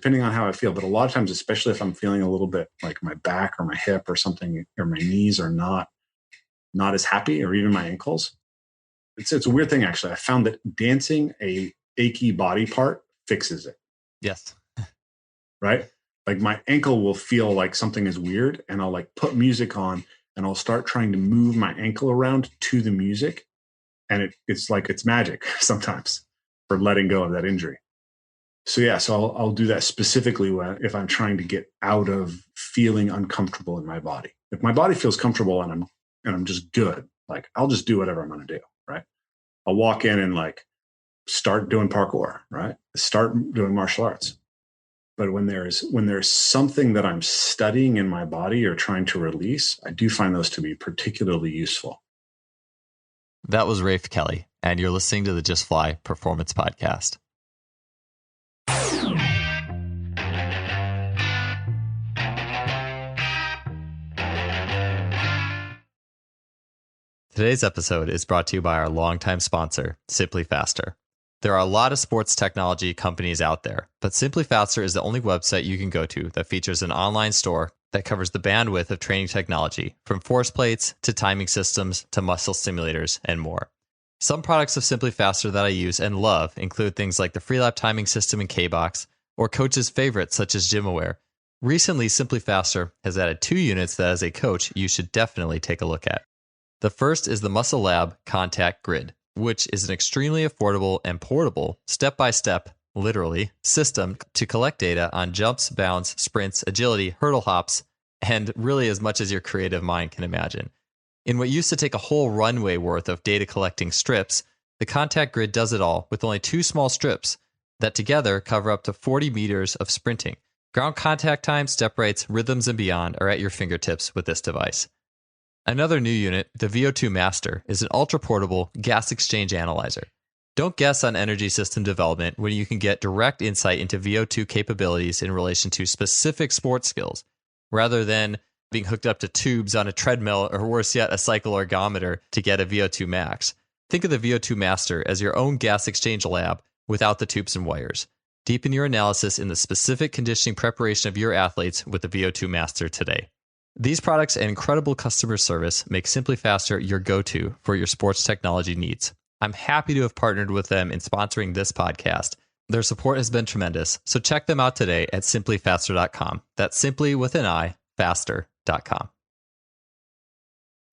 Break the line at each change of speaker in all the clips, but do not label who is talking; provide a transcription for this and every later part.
depending on how I feel. But a lot of times, especially if I'm feeling a little bit like my back or my hip or something, or my knees are not as happy, or even my ankles, it's a weird thing, actually. I found that dancing a achy body part fixes it.
Yes.
Right? Like my ankle will feel like something is weird, and I'll like put music on and I'll start trying to move my ankle around to the music. And it's like it's magic sometimes for letting go of that injury. So yeah, so I'll do that specifically if I'm trying to get out of feeling uncomfortable in my body. If my body feels comfortable and I'm just good, like I'll just do whatever I'm going to do, right? I'll walk in and like start doing parkour, right? Start doing martial arts. But when there's something that I'm studying in my body or trying to release, I do find those to be particularly useful.
That was Rafe Kelley, and you're listening to the Just Fly Performance Podcast. Today's episode is brought to you by our longtime sponsor, Simply Faster. There are a lot of sports technology companies out there, but Simply Faster is the only website you can go to that features an online store that covers the bandwidth of training technology, from force plates to timing systems to muscle simulators and more. Some products of Simply Faster that I use and love include things like the Freelap timing system in K-Box, or coaches' favorites such as GymAware. Recently, Simply Faster has added 2 units that as a coach you should definitely take a look at. The first is the Muscle Lab Contact Grid, which is an extremely affordable and portable, step-by-step, literally, system to collect data on jumps, bounds, sprints, agility, hurdle hops, and really as much as your creative mind can imagine. In what used to take a whole runway worth of data collecting strips, the Contact Grid does it all with only 2 small strips that together cover up to 40 meters of sprinting. Ground contact time, step rates, rhythms, and beyond are at your fingertips with this device. Another new unit, the VO2 Master, is an ultra-portable gas exchange analyzer. Don't guess on energy system development when you can get direct insight into VO2 capabilities in relation to specific sports skills, rather than being hooked up to tubes on a treadmill, or worse yet, a cycle ergometer to get a VO2 max. Think of the VO2 Master as your own gas exchange lab without the tubes and wires. Deepen your analysis in the specific conditioning preparation of your athletes with the VO2 Master today. These products and incredible customer service make Simply Faster your go-to for your sports technology needs. I'm happy to have partnered with them in sponsoring this podcast. Their support has been tremendous, so check them out today at simplyfaster.com. That's simply with an I, faster.com.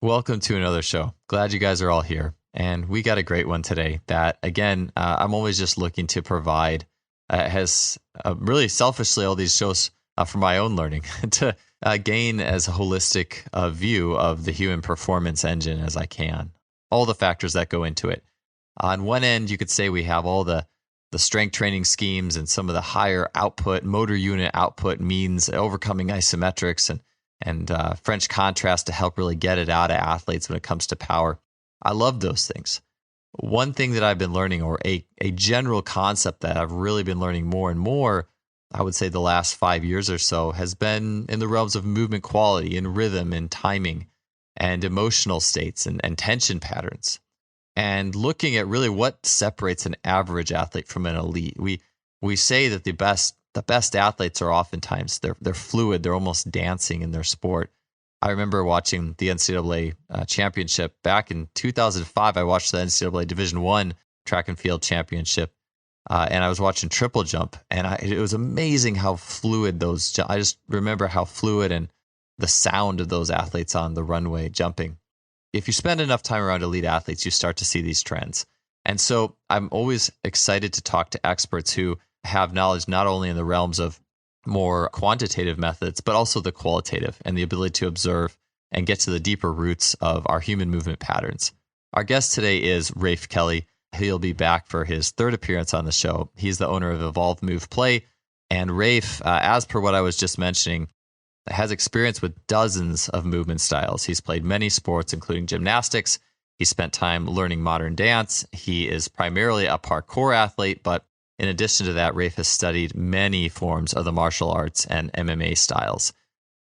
Welcome to another show. Glad you guys are all here. And we got a great one today that, again, I'm always just looking to provide, has really selfishly all these shows for my own learning to gain as a holistic view of the human performance engine as I can. All the factors that go into it. On one end, you could say we have all the strength training schemes and some of the higher output, motor unit output means overcoming isometrics and French contrast to help really get it out of athletes when it comes to power. I love those things. One thing that I've been learning, or a general concept that I've really been learning more and more, I would say the last 5 years or so, has been in the realms of movement quality and rhythm and timing and emotional states and tension patterns. And looking at really what separates an average athlete from an elite. We say that the best athletes are oftentimes they're fluid, they're almost dancing in their sport. I remember watching the NCAA championship back in 2005. I watched the NCAA Division I track and field championship, and I was watching triple jump, and it was amazing how fluid I just remember how fluid and the sound of those athletes on the runway jumping. If you spend enough time around elite athletes, you start to see these trends. And so I'm always excited to talk to experts who have knowledge not only in the realms of more quantitative methods, but also the qualitative and the ability to observe and get to the deeper roots of our human movement patterns. Our guest today is Rafe Kelley. He'll be back for his 3rd appearance on the show. He's the owner of Evolve Move Play. And Rafe, as per what I was just mentioning, has experience with dozens of movement styles. He's played many sports, including gymnastics. He spent time learning modern dance. He is primarily a parkour athlete, but in addition to that, Rafe has studied many forms of the martial arts and MMA styles.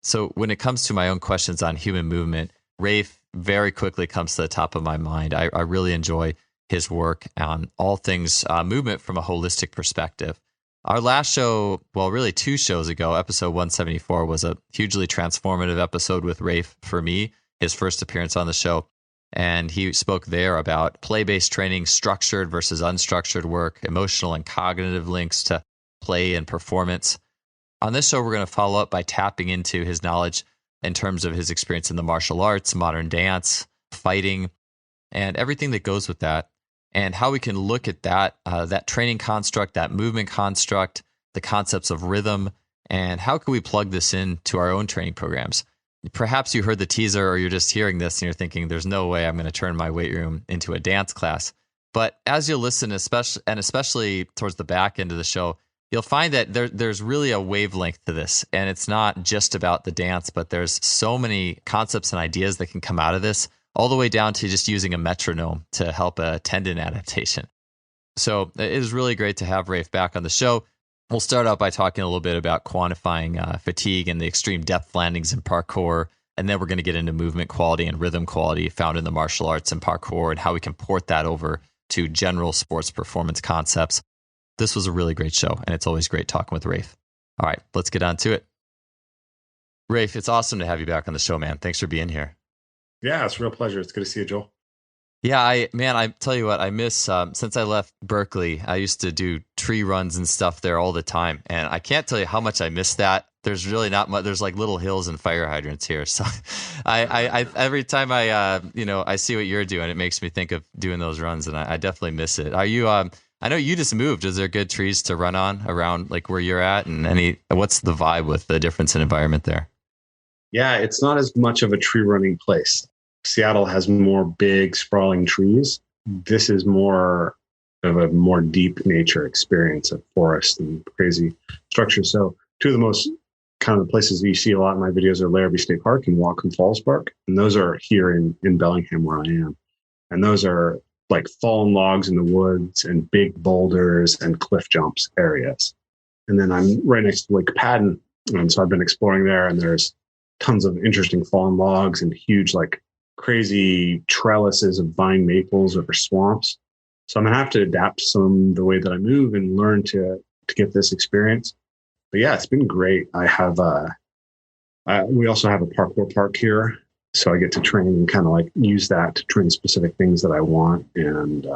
So when it comes to my own questions on human movement, Rafe very quickly comes to the top of my mind. I really enjoy his work on all things movement from a holistic perspective. Our last show, well, really 2 shows ago, episode 174 was a hugely transformative episode with Rafe for me, his first appearance on the show. And he spoke there about play-based training, structured versus unstructured work, emotional and cognitive links to play and performance. On this show, we're going to follow up by tapping into his knowledge in terms of his experience in the martial arts, modern dance, fighting, and everything that goes with that, and how we can look at that training construct, that movement construct, the concepts of rhythm, and how can we plug this into our own training programs. Perhaps you heard the teaser, or you're just hearing this and you're thinking, there's no way I'm going to turn my weight room into a dance class. But as you listen, especially towards the back end of the show, you'll find that there's really a wavelength to this. And it's not just about the dance, but there's so many concepts and ideas that can come out of this, all the way down to just using a metronome to help a tendon adaptation. So it is really great to have Rafe back on the show. We'll start out by talking a little bit about quantifying fatigue and the extreme depth landings in parkour. And then we're going to get into movement quality and rhythm quality found in the martial arts and parkour, and how we can port that over to general sports performance concepts. This was a really great show, and it's always great talking with Rafe. All right, let's get on to it. Rafe, it's awesome to have you back on the show, man. Thanks for being here.
Yeah, it's a real pleasure. It's good to see you, Joel.
Yeah, I tell you what, I miss, since I left Berkeley, I used to do tree runs and stuff there all the time. And I can't tell you how much I miss that. There's really not much, there's like little hills and fire hydrants here. So I every time I see what you're doing, it makes me think of doing those runs, and I definitely miss it. Are you, I know you just moved. Is there good trees to run on around like where you're at, and what's the vibe with the difference in environment there?
Yeah, it's not as much of a tree running place. Seattle has more big, sprawling trees. This is more of a more deep nature experience of forest and crazy structures. So 2 of the most kind of the places that you see a lot in my videos are Larrabee State Park and Whatcom Falls Park. And those are here in Bellingham where I am. And those are like fallen logs in the woods and big boulders and cliff jumps areas. And then I'm right next to Lake Padden. And so I've been exploring there, and there's tons of interesting fallen logs and huge, like crazy trellises of vine maples over swamps. So I'm going to have to adapt the way that I move and learn to get this experience. But yeah, it's been great. I have, we also have a parkour park here. So I get to train and kind of like use that to train specific things that I want. And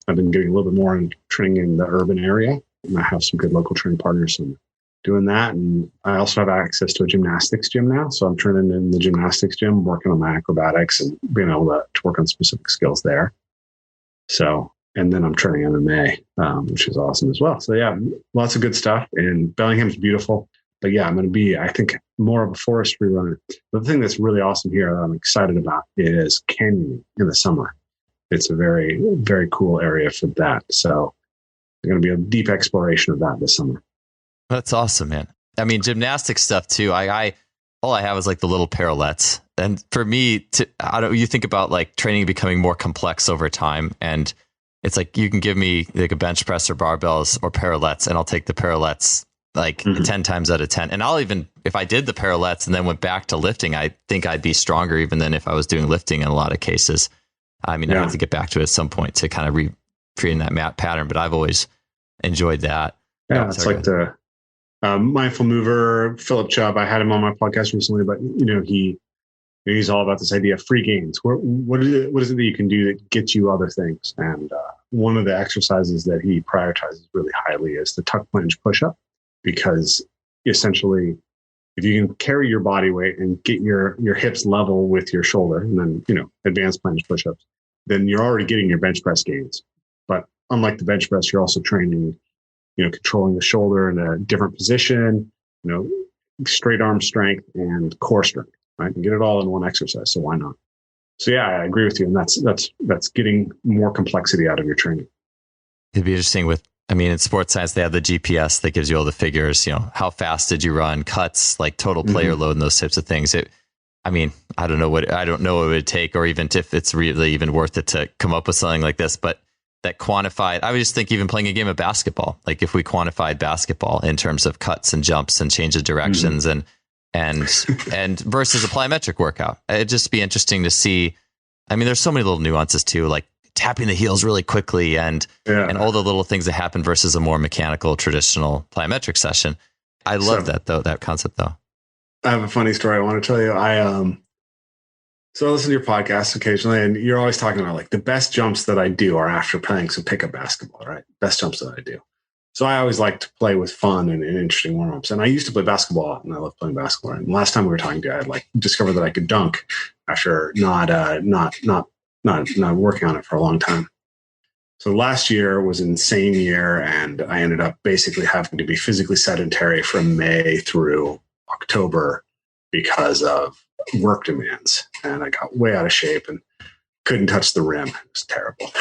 I've been getting a little bit more in training in the urban area. And I have some good local training partners and doing that. And I also have access to a gymnastics gym now. So I'm training in the gymnastics gym, working on my acrobatics and being able to work on specific skills there. So, and then I'm training MMA, which is awesome as well. So yeah, lots of good stuff. And Bellingham's beautiful. But yeah, I'm going to be, I think, more of a forestry runner. The thing that's really awesome here that I'm excited about is canyoning in the summer. It's a very, very cool area for that. So there's going to be a deep exploration of that this summer.
That's awesome, man. I mean, gymnastic stuff too. All I have is like the little parallettes. And for me, you think about like training becoming more complex over time, and it's like you can give me like a bench press or barbells or parallettes, and I'll take the parallettes like 10 times out of 10. And I'll even, if I did the parallettes and then went back to lifting, I think I'd be stronger even than if I was doing lifting in a lot of cases. I mean, I have to get back to it at some point to kind of recreate that mat pattern, but I've always enjoyed that.
Yeah, it's like the mindful mover, Philip Chubb. I had him on my podcast recently, but he's all about this idea of free gains. What is it that you can do that gets you other things? And one of the exercises that he prioritizes really highly is the tuck plunge push-up, because essentially, if you can carry your body weight and get your hips level with your shoulder, and then advanced plunge push-ups, then you're already getting your bench press gains. But unlike the bench press, you're also training, controlling the shoulder in a different position, straight arm strength and core strength, right? And get it all in one exercise. So why not? So yeah, I agree with you. And that's getting more complexity out of your training.
It'd be interesting in sports science, they have the GPS that gives you all the figures, how fast did you run, cuts, like total player load and those types of things. I don't know what it would take, or even if it's really even worth it to come up with something like this, but that quantified, I would just think even playing a game of basketball, like if we quantified basketball in terms of cuts and jumps and change of directions and versus a plyometric workout, it'd just be interesting to see. I mean, there's so many little nuances too, like tapping the heels really quickly and all the little things that happen versus a more mechanical, traditional plyometric session. I love that concept though.
I have a funny story I want to tell you. So I listen to your podcast occasionally, and you're always talking about like the best jumps that I do are after playing some pickup basketball, right? Best jumps that I do. So I always like to play with fun and interesting warm-ups. And I used to play basketball a lot, and I love playing basketball. And last time we were talking, I had like discovered that I could dunk after not working on it for a long time. So last year was an insane year, and I ended up basically having to be physically sedentary from May through October because of work demands. And I got way out of shape and couldn't touch the rim. It was terrible.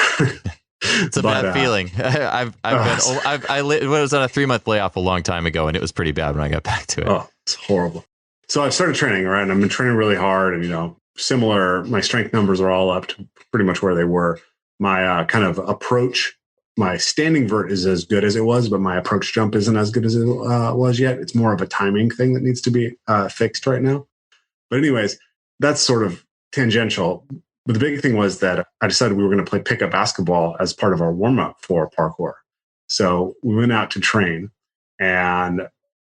It's a bad feeling. I was on a 3-month layoff a long time ago, and it was pretty bad when I got back to it.
Oh, it's horrible. So I've started training, right? And I've been training really hard, and similar. My strength numbers are all up to pretty much where they were. My kind of approach, my standing vert is as good as it was, but my approach jump isn't as good as it was yet. It's more of a timing thing that needs to be fixed right now. But anyways, that's sort of tangential. But the big thing was that I decided we were going to play pickup basketball as part of our warm-up for parkour. So we went out to train. And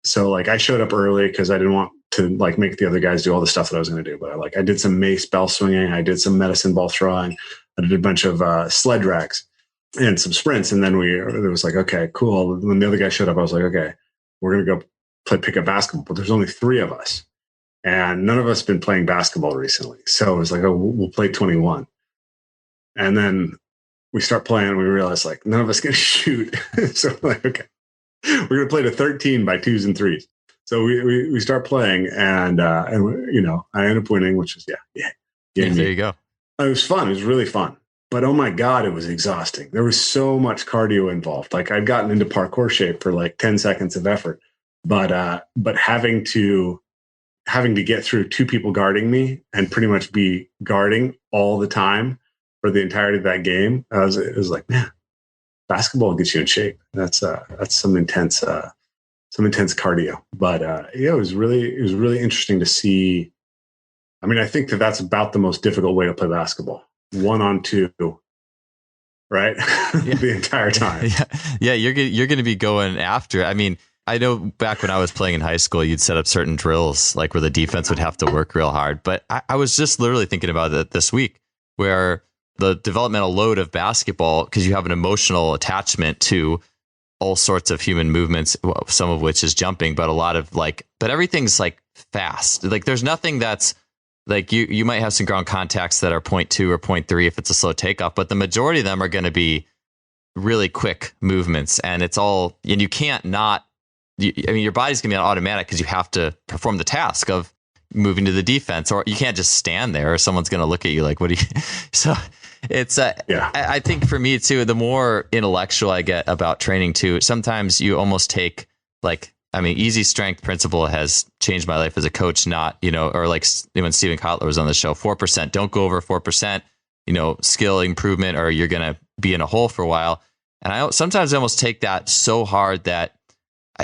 so like I showed up early because I didn't want to like make the other guys do all the stuff that I was going to do. But I did some mace bell swinging. I did some medicine ball throwing. I did a bunch of sled drags and some sprints. And then it was like, okay, cool. When the other guy showed up, I was like, okay, we're going to go play pickup basketball. But there's only 3 of us. And none of us have been playing basketball recently. So it was like, oh, we'll play 21. And then we start playing and we realize like none of us can shoot. So we're like, okay, we're going to play to 13 by 2s and 3s. So we start playing and I end up winning, which is,
there you go.
It was fun. It was really fun. But oh my God, it was exhausting. There was so much cardio involved. Like I'd gotten into parkour shape for like 10 seconds of effort, but having to get through 2 people guarding me and pretty much be guarding all the time for the entirety of that game, it was like, man, basketball gets you in shape. That's some intense cardio. But it was really interesting to see. I mean, I think that's about the most difficult way to play basketball. 1-on-2, right?
Yeah.
The entire time.
Yeah. You're going to be going after. I mean, I know back when I was playing in high school, you'd set up certain drills like where the defense would have to work real hard. But I was just literally thinking about it this week, where the developmental load of basketball, because you have an emotional attachment to all sorts of human movements, some of which is jumping, but a lot of but everything's like fast. Like there's nothing that's like you might have some ground contacts that are 0.2 or 0.3 if it's a slow takeoff, but the majority of them are going to be really quick movements, and you can't not. Your body's going to be on automatic because you have to perform the task of moving to the defense, or you can't just stand there or someone's going to look at you like, what do you? So it's, I think for me too, the more intellectual I get about training too, sometimes you almost take easy strength principle has changed my life as a coach, or like when Steven Kotler was on the show, 4%, don't go over 4%, skill improvement, or you're going to be in a hole for a while. And I sometimes almost take that so hard that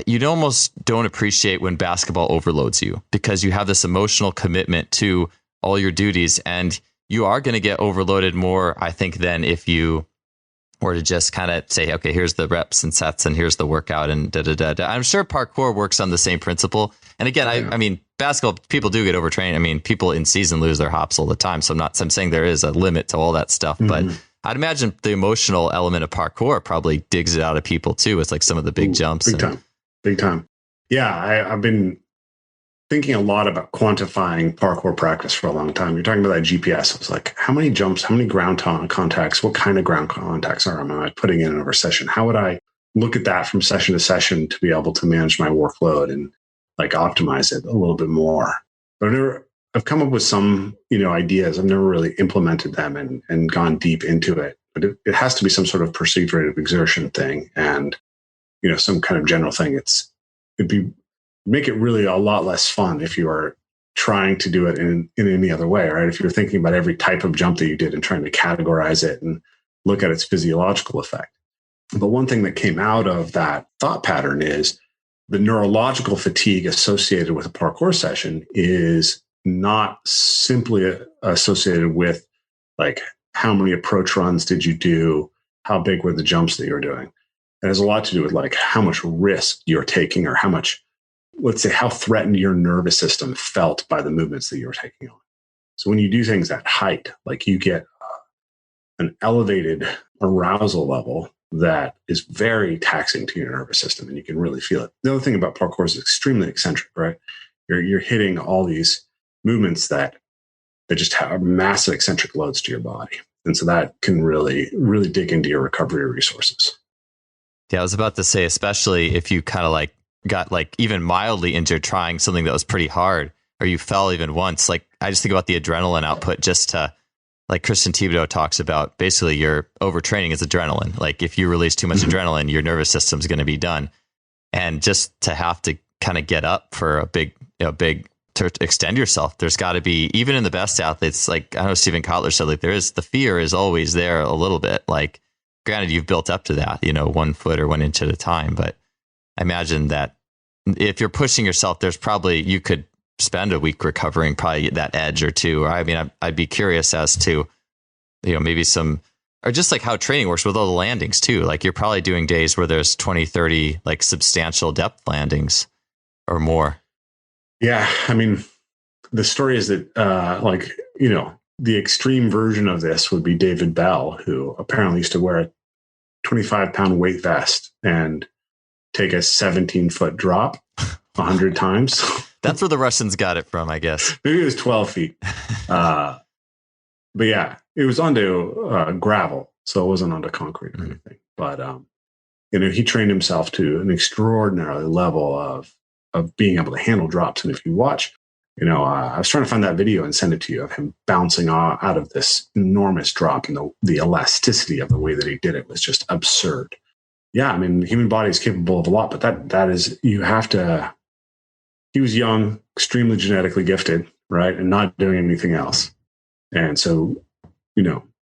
you almost don't appreciate when basketball overloads you, because you have this emotional commitment to all your duties, and you are going to get overloaded more, I think, than if you were to just kind of say, okay, here's the reps and sets and here's the workout and da-da-da-da. I'm sure parkour works on the same principle. And again, I mean, basketball, people do get overtrained. I mean, people in season lose their hops all the time. So I'm saying there is a limit to all that stuff, but I'd imagine the emotional element of parkour probably digs it out of people too. It's like some of the big jumps.
Big time. Yeah. I've been thinking a lot about quantifying parkour practice for a long time. You're talking about that GPS. I was like, how many jumps, how many ground contacts, what kind of ground contacts am I putting in over session? How would I look at that from session to session to be able to manage my workload and like optimize it a little bit more? But I've come up with some, ideas. I've never really implemented them and gone deep into it. But it has to be some sort of perceived rate of exertion thing and, some kind of general thing. Make it really a lot less fun if you are trying to do it in any other way, right? If you're thinking about every type of jump that you did and trying to categorize it and look at its physiological effect. But one thing that came out of that thought pattern is the neurological fatigue associated with a parkour session is not simply associated with like how many approach runs did you do? How big were the jumps that you were doing? It has a lot to do with like how much risk you're taking, or how much, let's say, how threatened your nervous system felt by the movements that you were taking on. So when you do things at height, like you get an elevated arousal level that is very taxing to your nervous system, and you can really feel it. The other thing about parkour is it's extremely eccentric, right? You're hitting all these movements that just have massive eccentric loads to your body. And so that can really, really dig into your recovery resources.
Yeah, I was about to say, especially if you kind of like got like even mildly injured trying something that was pretty hard, or you fell even once. Like I just think about the adrenaline output just to, like Christian Thibodeau talks about, basically your overtraining is adrenaline. Like if you release too much adrenaline, your nervous system's going to be done. And just to have to kind of get up for a big to extend yourself, there's got to be, even in the best athletes, like I know Steven Kotler said, like the fear is always there a little bit. Like granted, you've built up to that, 1 foot or 1 inch at a time, but I imagine that if you're pushing yourself, there's probably, you could spend a week recovering probably that edge or two. Or I mean, I'd be curious as to, maybe some, or just like how training works with all the landings too. Like you're probably doing days where there's 20, 30 like substantial depth landings or more.
Yeah. I mean, the story is that, the extreme version of this would be David Bell, who apparently used to wear a 25-pound weight vest and take a 17-foot drop 100 times.
That's where the Russians got it from, I guess.
Maybe it was 12 feet. But yeah, it was onto gravel, so it wasn't onto concrete or anything. But, he trained himself to an extraordinary level of being able to handle drops. And if you watch, I was trying to find that video and send it to you of him bouncing out of this enormous drop, and the elasticity of the way that he did it was just absurd. Yeah, I mean, the human body is capable of a lot, but that is, you have to, he was young, extremely genetically gifted, right? And not doing anything else. And so,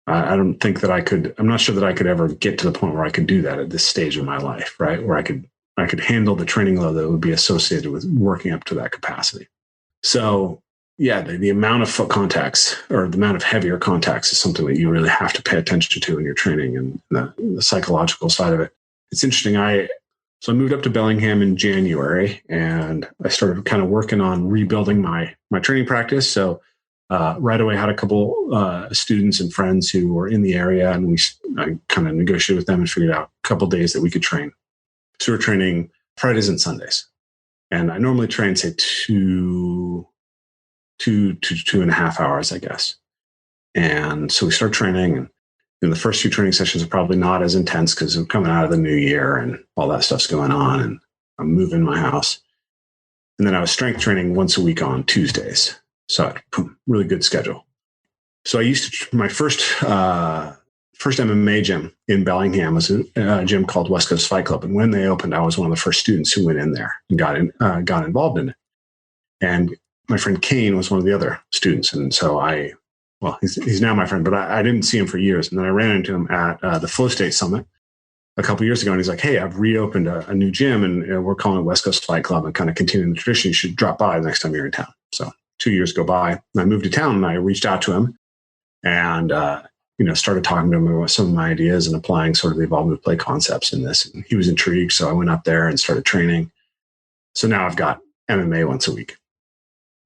I don't think that I'm not sure that I could ever get to the point where I could do that at this stage of my life, right? Where I could handle the training load that would be associated with working up to that capacity. So yeah, the amount of foot contacts or the amount of heavier contacts is something that you really have to pay attention to in your training, and the psychological side of it. It's interesting. I moved up to Bellingham in January, and I started kind of working on rebuilding my training practice. So right away had a couple students and friends who were in the area, and I kind of negotiated with them and figured out a couple days that we could train. So we're training Fridays and Sundays. And I normally train, say, 2 to 2.5 hours, I guess. And so we start training, and the first few training sessions are probably not as intense because we're coming out of the new year and all that stuff's going on, and I'm moving my house. And then I was strength training once a week on Tuesdays. So really good schedule. So my first MMA gym in Bellingham was a gym called West Coast Fight Club. And when they opened, I was one of the first students who went in there and got involved in it. And my friend Kane was one of the other students. And so he's now my friend, but I didn't see him for years. And then I ran into him at the Flow State Summit a couple of years ago. And he's like, hey, I've reopened a new gym, and we're calling it West Coast Fight Club, and kind of continuing the tradition. You should drop by the next time you're in town. So 2 years go by, and I moved to town, and I reached out to him and, started talking to him about some of my ideas and applying sort of the evolved play concepts in this. And he was intrigued. So I went up there and started training. So now I've got MMA once a week.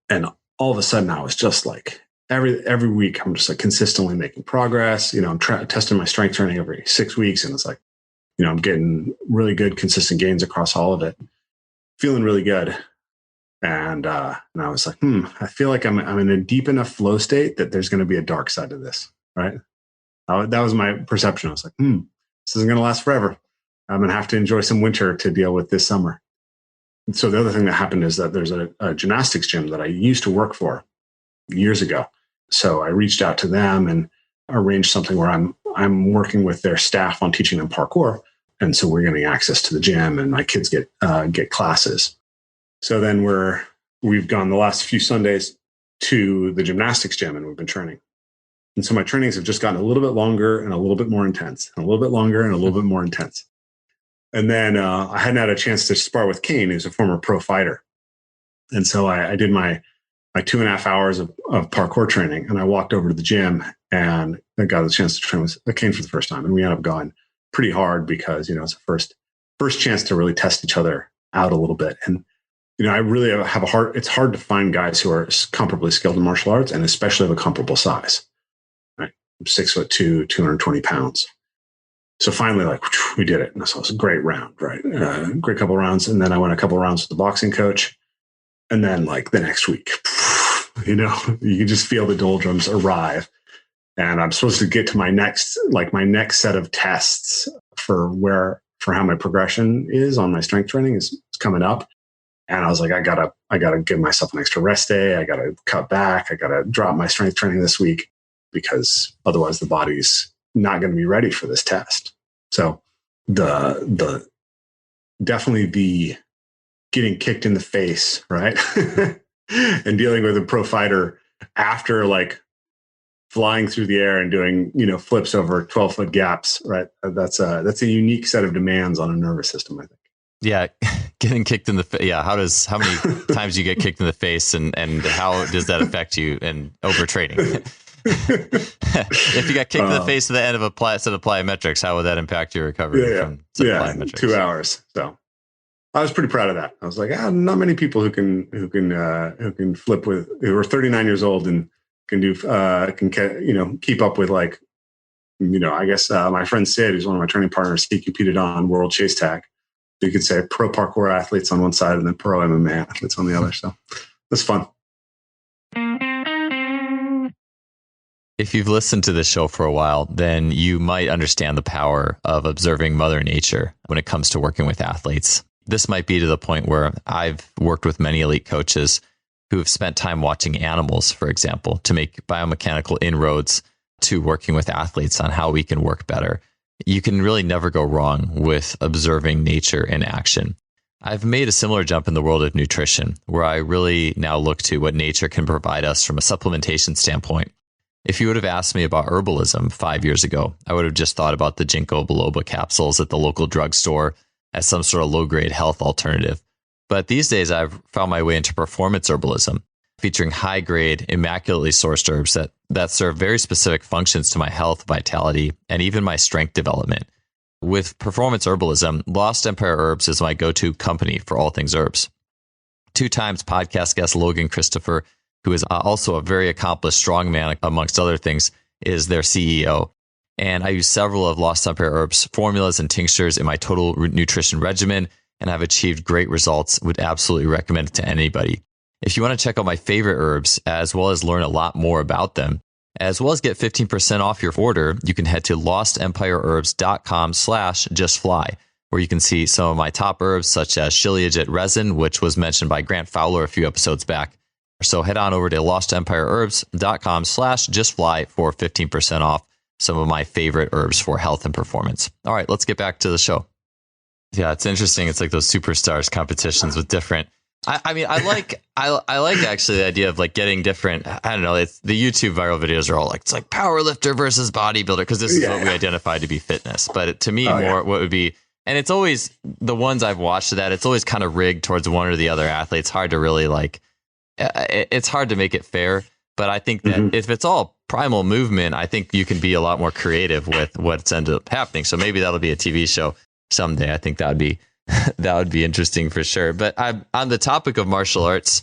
And all of a sudden I was just like, every week I'm just like consistently making progress. I'm testing my strength training every 6 weeks. And it's like, I'm getting really good, consistent gains across all of it, feeling really good. And I was like, I feel like I'm in a deep enough flow state that there's going to be a dark side to this, right? That was my perception. I was like, this isn't going to last forever. I'm going to have to enjoy some winter to deal with this summer. And so the other thing that happened is that there's a gymnastics gym that I used to work for years ago. So I reached out to them and arranged something where I'm working with their staff on teaching them parkour. And so we're getting access to the gym, and my kids get classes. So then we've gone the last few Sundays to the gymnastics gym, and we've been training. And so my trainings have just gotten a little bit longer and a little bit more intense, and a little bit longer and a little bit more intense. And then I hadn't had a chance to spar with Kane, who's a former pro fighter. And so I did my 2.5 hours of parkour training, and I walked over to the gym, and I got a chance to train with Kane for the first time, and we ended up going pretty hard because it's a first chance to really test each other out a little bit. And I really have it's hard to find guys who are comparably skilled in martial arts, and especially of a comparable size. Right, I'm 6'2", 220 pounds. So finally, we did it, and so it was a great round, right? Great couple of rounds, and then I went a couple of rounds with the boxing coach, and then the next week, you can just feel the doldrums arrive. And I'm supposed to get to my next set of tests for how my progression is on my strength training is coming up. And I was like, I gotta give myself an extra rest day. I gotta cut back. I gotta drop my strength training this week because otherwise the body's not going to be ready for this test. So the definitely the getting kicked in the face, right? And dealing with a pro fighter after flying through the air and doing, flips over 12-foot gaps, right? That's a unique set of demands on a nervous system, I think.
Yeah. Getting kicked in the face. Yeah. How many times do you get kicked in the face and how does that affect you in overtraining? If you got kicked in the face at the end of a set of plyometrics, how would that impact your recovery from plyometrics?
2 hours. So I was pretty proud of that. I was like, not many people who can flip who are 39 years old and can do keep up with I guess my friend Sid, who's one of my training partners, he competed on World Chase Tag. You could say pro parkour athletes on one side and then pro MMA athletes on the other. So that's fun.
If you've listened to this show for a while, then you might understand the power of observing Mother Nature when it comes to working with athletes. This might be to the point where I've worked with many elite coaches who have spent time watching animals, for example, to make biomechanical inroads to working with athletes on how we can work better. You can really never go wrong with observing nature in action. I've made a similar jump in the world of nutrition, where I really now look to what nature can provide us from a supplementation standpoint. If you would have asked me about herbalism 5 years ago, I would have just thought about the ginkgo biloba capsules at the local drugstore as some sort of low-grade health alternative. But these days, I've found my way into performance herbalism, featuring high-grade, immaculately sourced herbs that serve very specific functions to my health, vitality, and even my strength development. With performance herbalism, Lost Empire Herbs is my go-to company for all things herbs. 2 times podcast guest Logan Christopher, who is also a very accomplished strongman, amongst other things, is their CEO. And I use several of Lost Empire Herbs formulas and tinctures in my total nutrition regimen, and I've achieved great results. Would absolutely recommend it to anybody. If you want to check out my favorite herbs, as well as learn a lot more about them, as well as get 15% off your order, you can head to lostempireherbs.com/justfly, where you can see some of my top herbs, such as Shilajit resin, which was mentioned by Grant Fowler a few episodes back. So head on over to lostempireherbs.com/justfly for 15% off some of my favorite herbs for health and performance. All right, let's get back to the show. Yeah, it's interesting. It's like those superstars competitions with different. I like actually the idea of getting different. I don't know. It's the YouTube viral videos are all it's like power lifter versus bodybuilder, because this is what we identify to be fitness. But to me, what would be, and it's always the ones I've watched that it's always kind of rigged towards one or the other athlete. It's hard to really it's hard to make it fair. But I think that if it's all primal movement, I think you can be a lot more creative with what's ended up happening. So maybe that'll be a TV show someday. I think that would be interesting for sure. But on the topic of martial arts,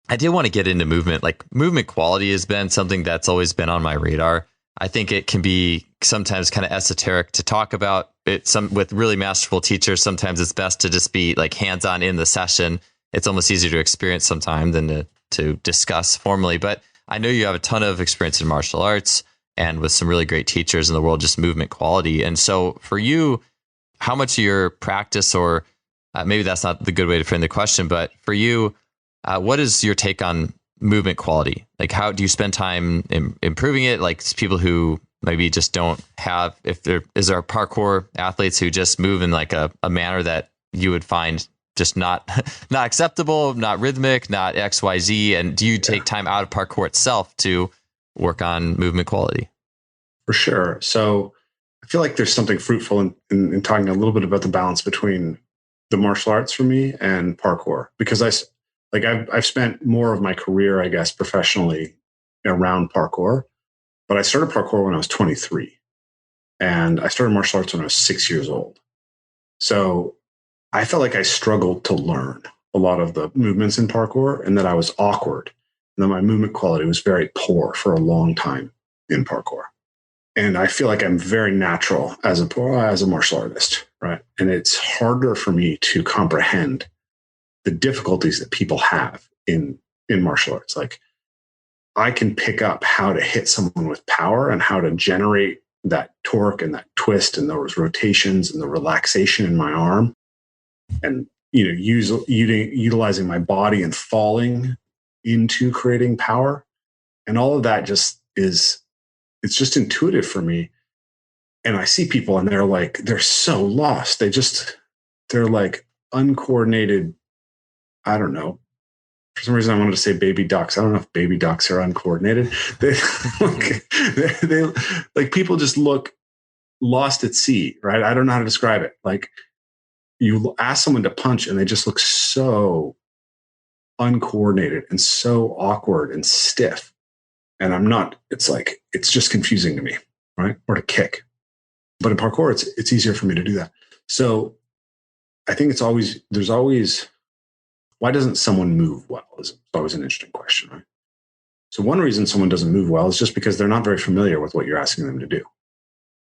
I did want to get into movement. Movement quality has been something that's always been on my radar. I think it can be sometimes kind of esoteric to talk about it. With really masterful teachers, sometimes it's best to just be hands-on in the session. It's almost easier to experience sometimes than to discuss formally. But I know you have a ton of experience in martial arts and with some really great teachers in the world, just movement quality. And so for you, how much of your practice, or maybe that's not the good way to frame the question, but for you, what is your take on movement quality? How do you spend time improving it? People who maybe just don't have, is there parkour athletes who just move in a manner that you would find just not acceptable, not rhythmic, not XYZ? And do you take time out of parkour itself to work on movement quality?
For sure. So I feel like there's something fruitful in talking a little bit about the balance between the martial arts for me and parkour, because I've spent more of my career, I guess, professionally around parkour. But I started parkour when I was 23, and I started martial arts when I was 6 years old. So I felt like I struggled to learn a lot of the movements in parkour, and that I was awkward, and that my movement quality was very poor for a long time in parkour. And I feel like I'm very natural as a martial artist, right? And it's harder for me to comprehend the difficulties that people have in martial arts. Like, I can pick up how to hit someone with power and how to generate that torque and that twist and those rotations and the relaxation in my arm, and utilizing my body and falling into creating power. And all of that it's just intuitive for me. And I see people and they're so lost. They're like uncoordinated. I don't know. For some reason, I wanted to say baby ducks. I don't know if baby ducks are uncoordinated. They like, people just look lost at sea, right? I don't know how to describe it. Like, you ask someone to punch and they just look so uncoordinated and so awkward and stiff. And it's just confusing to me, right? Or to kick. But in parkour, it's easier for me to do that. So I think there's always, why doesn't someone move well? Is always an interesting question, right? So one reason someone doesn't move well is just because they're not very familiar with what you're asking them to do.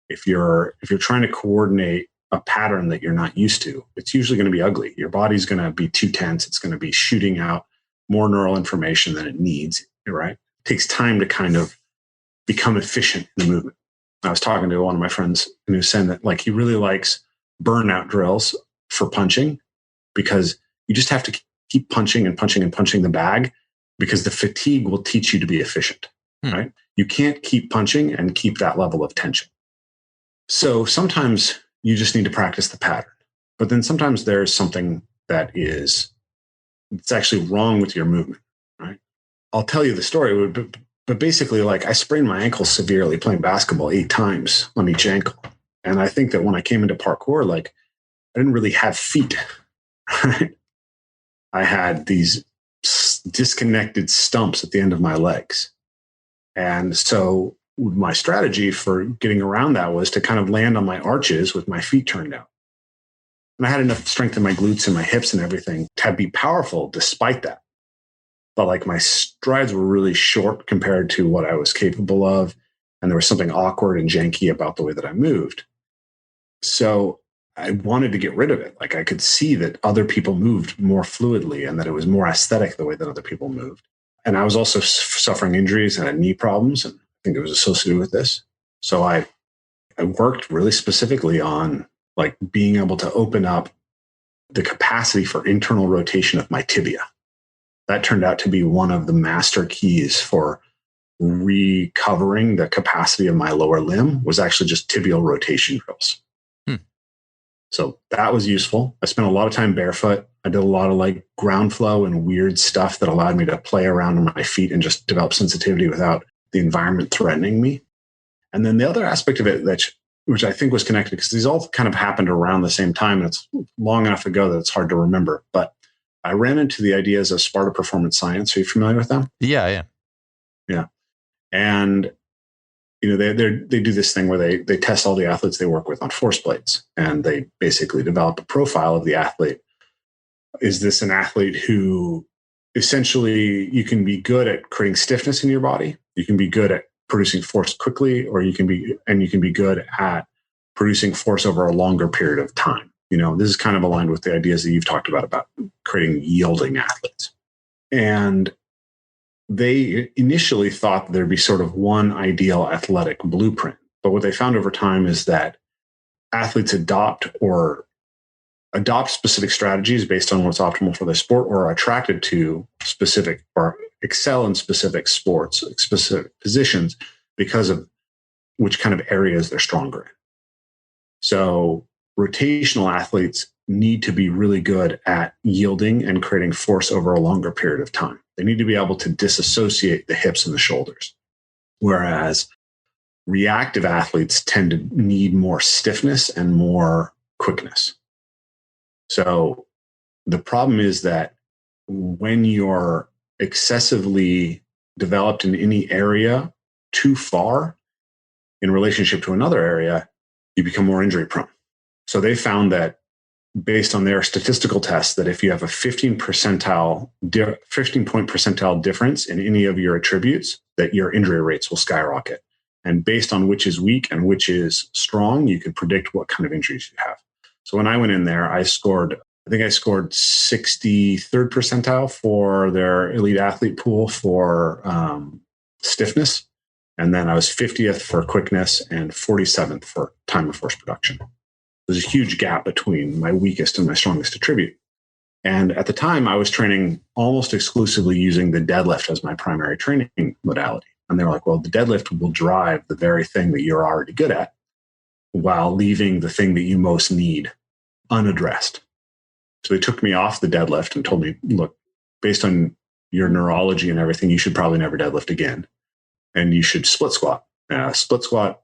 If you're trying to coordinate a pattern that you're not used to, it's usually going to be ugly. Your body's going to be too tense. It's going to be shooting out more neural information than it needs, right? It takes time to kind of become efficient in the movement. I was talking to one of my friends and he was saying that, like, he really likes burnout drills for punching, because you just have to keep punching and punching and punching the bag, because the fatigue will teach you to be efficient, right? You can't keep punching and keep that level of tension. So sometimes you just need to practice the pattern, but then sometimes there's something it's actually wrong with your movement, right? I'll tell you the story, but basically, like, I sprained my ankle severely playing basketball 8 times on each ankle. And I think that when I came into parkour, like, I didn't really have feet, right? I had these disconnected stumps at the end of my legs. And so my strategy for getting around that was to kind of land on my arches with my feet turned out. And I had enough strength in my glutes and my hips and everything to be powerful despite that. But, like, my strides were really short compared to what I was capable of. And there was something awkward and janky about the way that I moved. So I wanted to get rid of it. Like, I could see that other people moved more fluidly and that it was more aesthetic the way that other people moved. And I was also suffering injuries and had knee problems, and I think it was associated with this. So I worked really specifically on, like, being able to open up the capacity for internal rotation of my tibia. That turned out to be one of the master keys for recovering the capacity of my lower limb, was actually just tibial rotation drills. So that was useful. I spent a lot of time barefoot. I did a lot of, like, ground flow and weird stuff that allowed me to play around on my feet and just develop sensitivity without the environment threatening me. And then the other aspect of it, which I think was connected, because these all kind of happened around the same time, and it's long enough ago that it's hard to remember. But I ran into the ideas of Sparta Performance Science. Are you familiar with them?
Yeah.
And they do this thing where they test all the athletes they work with on force plates, and they basically develop a profile of the athlete. Is this an athlete who essentially, you can be good at creating stiffness in your body, you can be good at producing force quickly, or you can be good at producing force over a longer period of time. This is kind of aligned with the ideas that you've talked about creating yielding athletes. And they initially thought there'd be sort of one ideal athletic blueprint. But what they found over time is that athletes adopt specific strategies based on what's optimal for their sport, or are attracted to specific, or excel in specific sports, specific positions, because of which kind of areas they're stronger in. So rotational athletes need to be really good at yielding and creating force over a longer period of time. They need to be able to disassociate the hips and the shoulders. Whereas reactive athletes tend to need more stiffness and more quickness. So the problem is that when you're excessively developed in any area too far in relationship to another area, you become more injury prone. So they found that based on their statistical tests, that if you have a 15 point percentile difference in any of your attributes, that your injury rates will skyrocket. And based on which is weak and which is strong, you can predict what kind of injuries you have. So when I went in there, I scored 63rd percentile for their elite athlete pool for stiffness. And then I was 50th for quickness and 47th for time of force production. There's a huge gap between my weakest and my strongest attribute. And at the time, I was training almost exclusively using the deadlift as my primary training modality. And they were like, well, the deadlift will drive the very thing that you're already good at while leaving the thing that you most need unaddressed. So they took me off the deadlift and told me, look, based on your neurology and everything, you should probably never deadlift again. And you should split squat,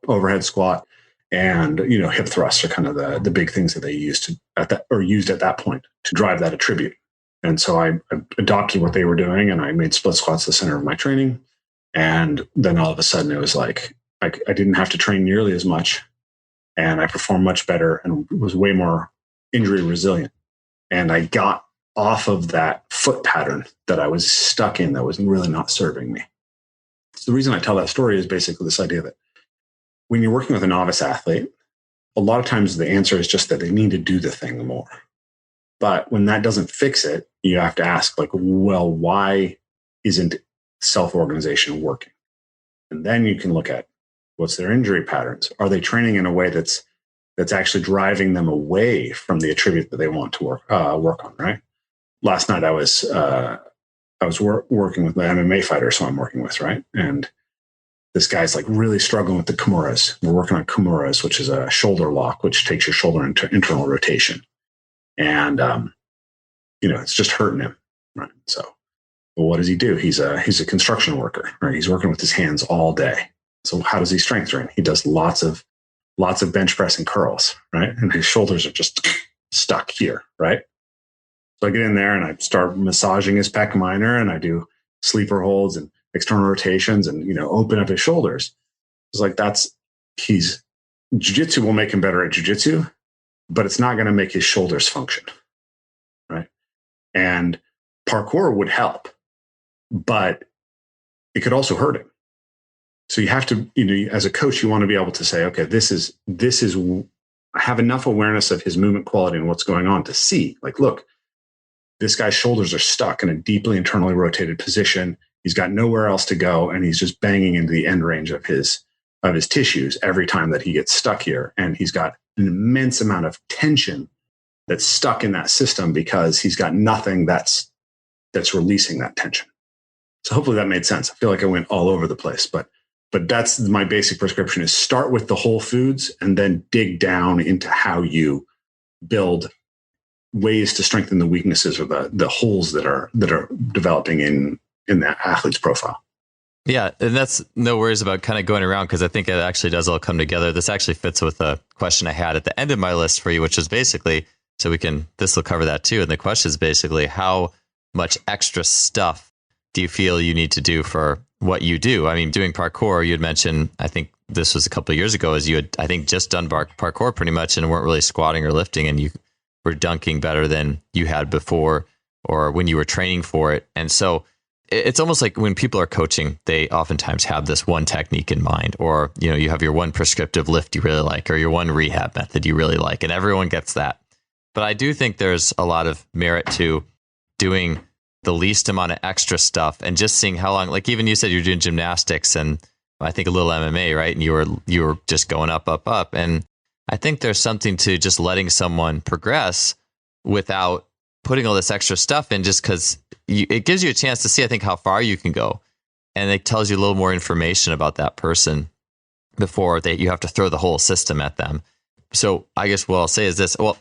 overhead squat, and hip thrusts are kind of the big things that they used at that point to drive that attribute. And so I adopted what they were doing, and I made split squats the center of my training. And then all of a sudden, it was like I didn't have to train nearly as much, and I performed much better and was way more injury resilient. And I got off of that foot pattern that I was stuck in that was really not serving me. So the reason I tell that story is basically this idea that when you're working with a novice athlete, a lot of times the answer is just that they need to do the thing more. But when that doesn't fix it, you have to ask, like, well, why isn't self-organization working? And then you can look at what's their injury patterns. Are they training in a way that's actually driving them away from the attribute that they want to work on, right? Last night I was working with the MMA fighter, so I'm working with, right? And this guy's like really struggling with the Kimuras. We're working on Kimuras, which is a shoulder lock, which takes your shoulder into internal rotation. And, it's just hurting him, right? So, well, what does he do? He's a construction worker, right? He's working with his hands all day. So how does he strength train? He does lots of bench press and curls, right? And his shoulders are just stuck here, right? So I get in there and I start massaging his pec minor, and I do sleeper holds and external rotations and, open up his shoulders. It's like jiu-jitsu will make him better at jiu-jitsu, but it's not going to make his shoulders function, right? And parkour would help, but it could also hurt him. So you have to, as a coach, you want to be able to say, okay, this is, I have enough awareness of his movement quality and what's going on to see, like, look, this guy's shoulders are stuck in a deeply internally rotated position. He's got nowhere else to go, and he's just banging into the end range of his tissues every time that he gets stuck here. And he's got an immense amount of tension that's stuck in that system because he's got nothing that's releasing that tension. So hopefully that made sense. I feel like I went all over the place, but that's my basic prescription: is start with the whole foods and then dig down into how you build ways to strengthen the weaknesses or the holes that are developing in that athlete's profile.
Yeah, and that's no worries about kind of going around, because I think it actually does all come together. This actually fits with a question I had at the end of my list for you, which is basically, this will cover that too. And the question is basically, how much extra stuff do you feel you need to do for what you do? I mean, doing parkour, you had mentioned, I think this was a couple of years ago, as you had, I think, just done parkour pretty much and weren't really squatting or lifting, and you were dunking better than you had before or when you were training for it. And so it's almost like when people are coaching, they oftentimes have this one technique in mind, or, you have your one prescriptive lift you really like, or your one rehab method you really like, and everyone gets that. But I do think there's a lot of merit to doing the least amount of extra stuff and just seeing how long, like even you said you're doing gymnastics and I think a little MMA, right? And you were just going up. And I think there's something to just letting someone progress without putting all this extra stuff in, just because it gives you a chance to see, I think, how far you can go. And it tells you a little more information about that person before that you have to throw the whole system at them. So I guess what I'll say is this. Well,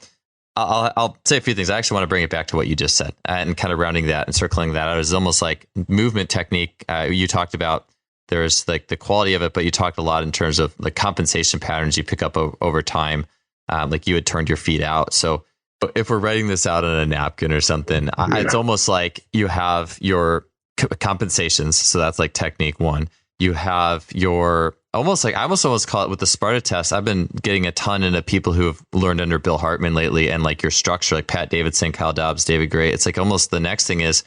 I'll say a few things. I actually want to bring it back to what you just said and kind of rounding that and circling that out. It's almost like movement technique. You talked about there's like the quality of it, but you talked a lot in terms of like compensation patterns you pick up over time. Like you had turned your feet out. So if we're writing this out on a napkin or something, it's almost like you have your compensations. So that's like technique one. You have your almost like I almost call it with the Sparta test. I've been getting a ton into people who have learned under Bill Hartman lately, and like your structure, like Pat Davidson, Kyle Dobbs, David Gray. It's like almost the next thing is